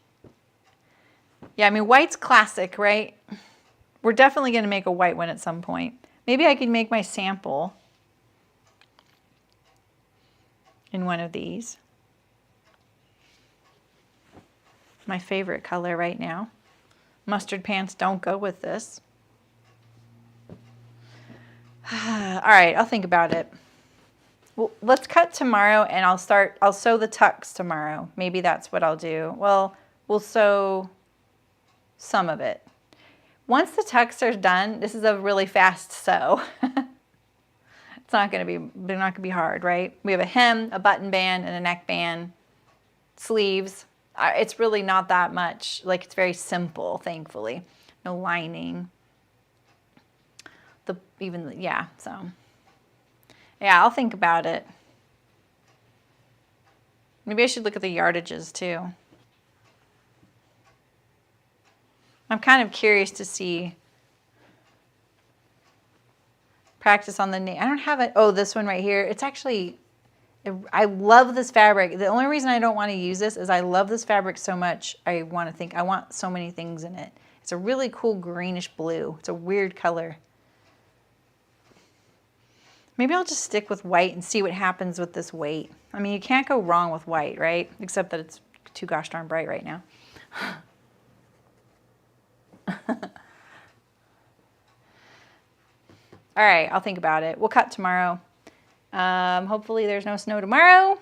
Yeah, I mean, white's classic, right? We're definitely going to make a white one at some point. Maybe I could make my sample in one of these. My favorite color right now. Mustard pants don't go with this. All right, I'll think about it. Well, let's cut tomorrow and I'll sew the tucks tomorrow. Maybe that's what I'll do. Well, we'll sew some of it. Once the tucks are done, this is a really fast sew. It's not gonna be hard, right? We have a hem, a button band, and a neck band, sleeves. It's really not that much. Like, it's very simple, thankfully. No lining. Yeah, so. Yeah, I'll think about it. Maybe I should look at the yardages too. I'm kind of curious to see. Practice on the name. I don't have it. Oh, this one right here. It's actually, I love this fabric. The only reason I don't want to use this is I love this fabric so much. I want so many things in it. It's a really cool greenish blue. It's a weird color. Maybe I'll just stick with white and see what happens with this weight. I mean, you can't go wrong with white, right? Except that it's too gosh darn bright right now. All right, I'll think about it. We'll cut tomorrow. Hopefully there's no snow tomorrow.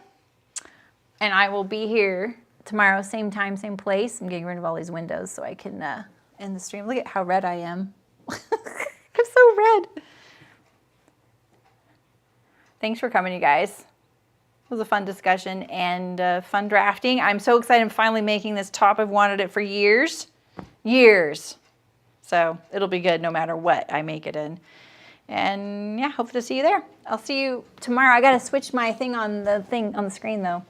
And I will be here tomorrow, same time, same place. I'm getting rid of all these windows so I can end the stream. Look at how red I am. I'm so red. Thanks for coming, you guys. It was a fun discussion and fun drafting. I'm so excited I'm finally making this top. I've wanted it for years. So it'll be good no matter what I make it in. And yeah, hope to see you there. I'll see you tomorrow. I got to switch my thing on the screen though.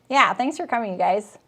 Yeah, thanks for coming, you guys.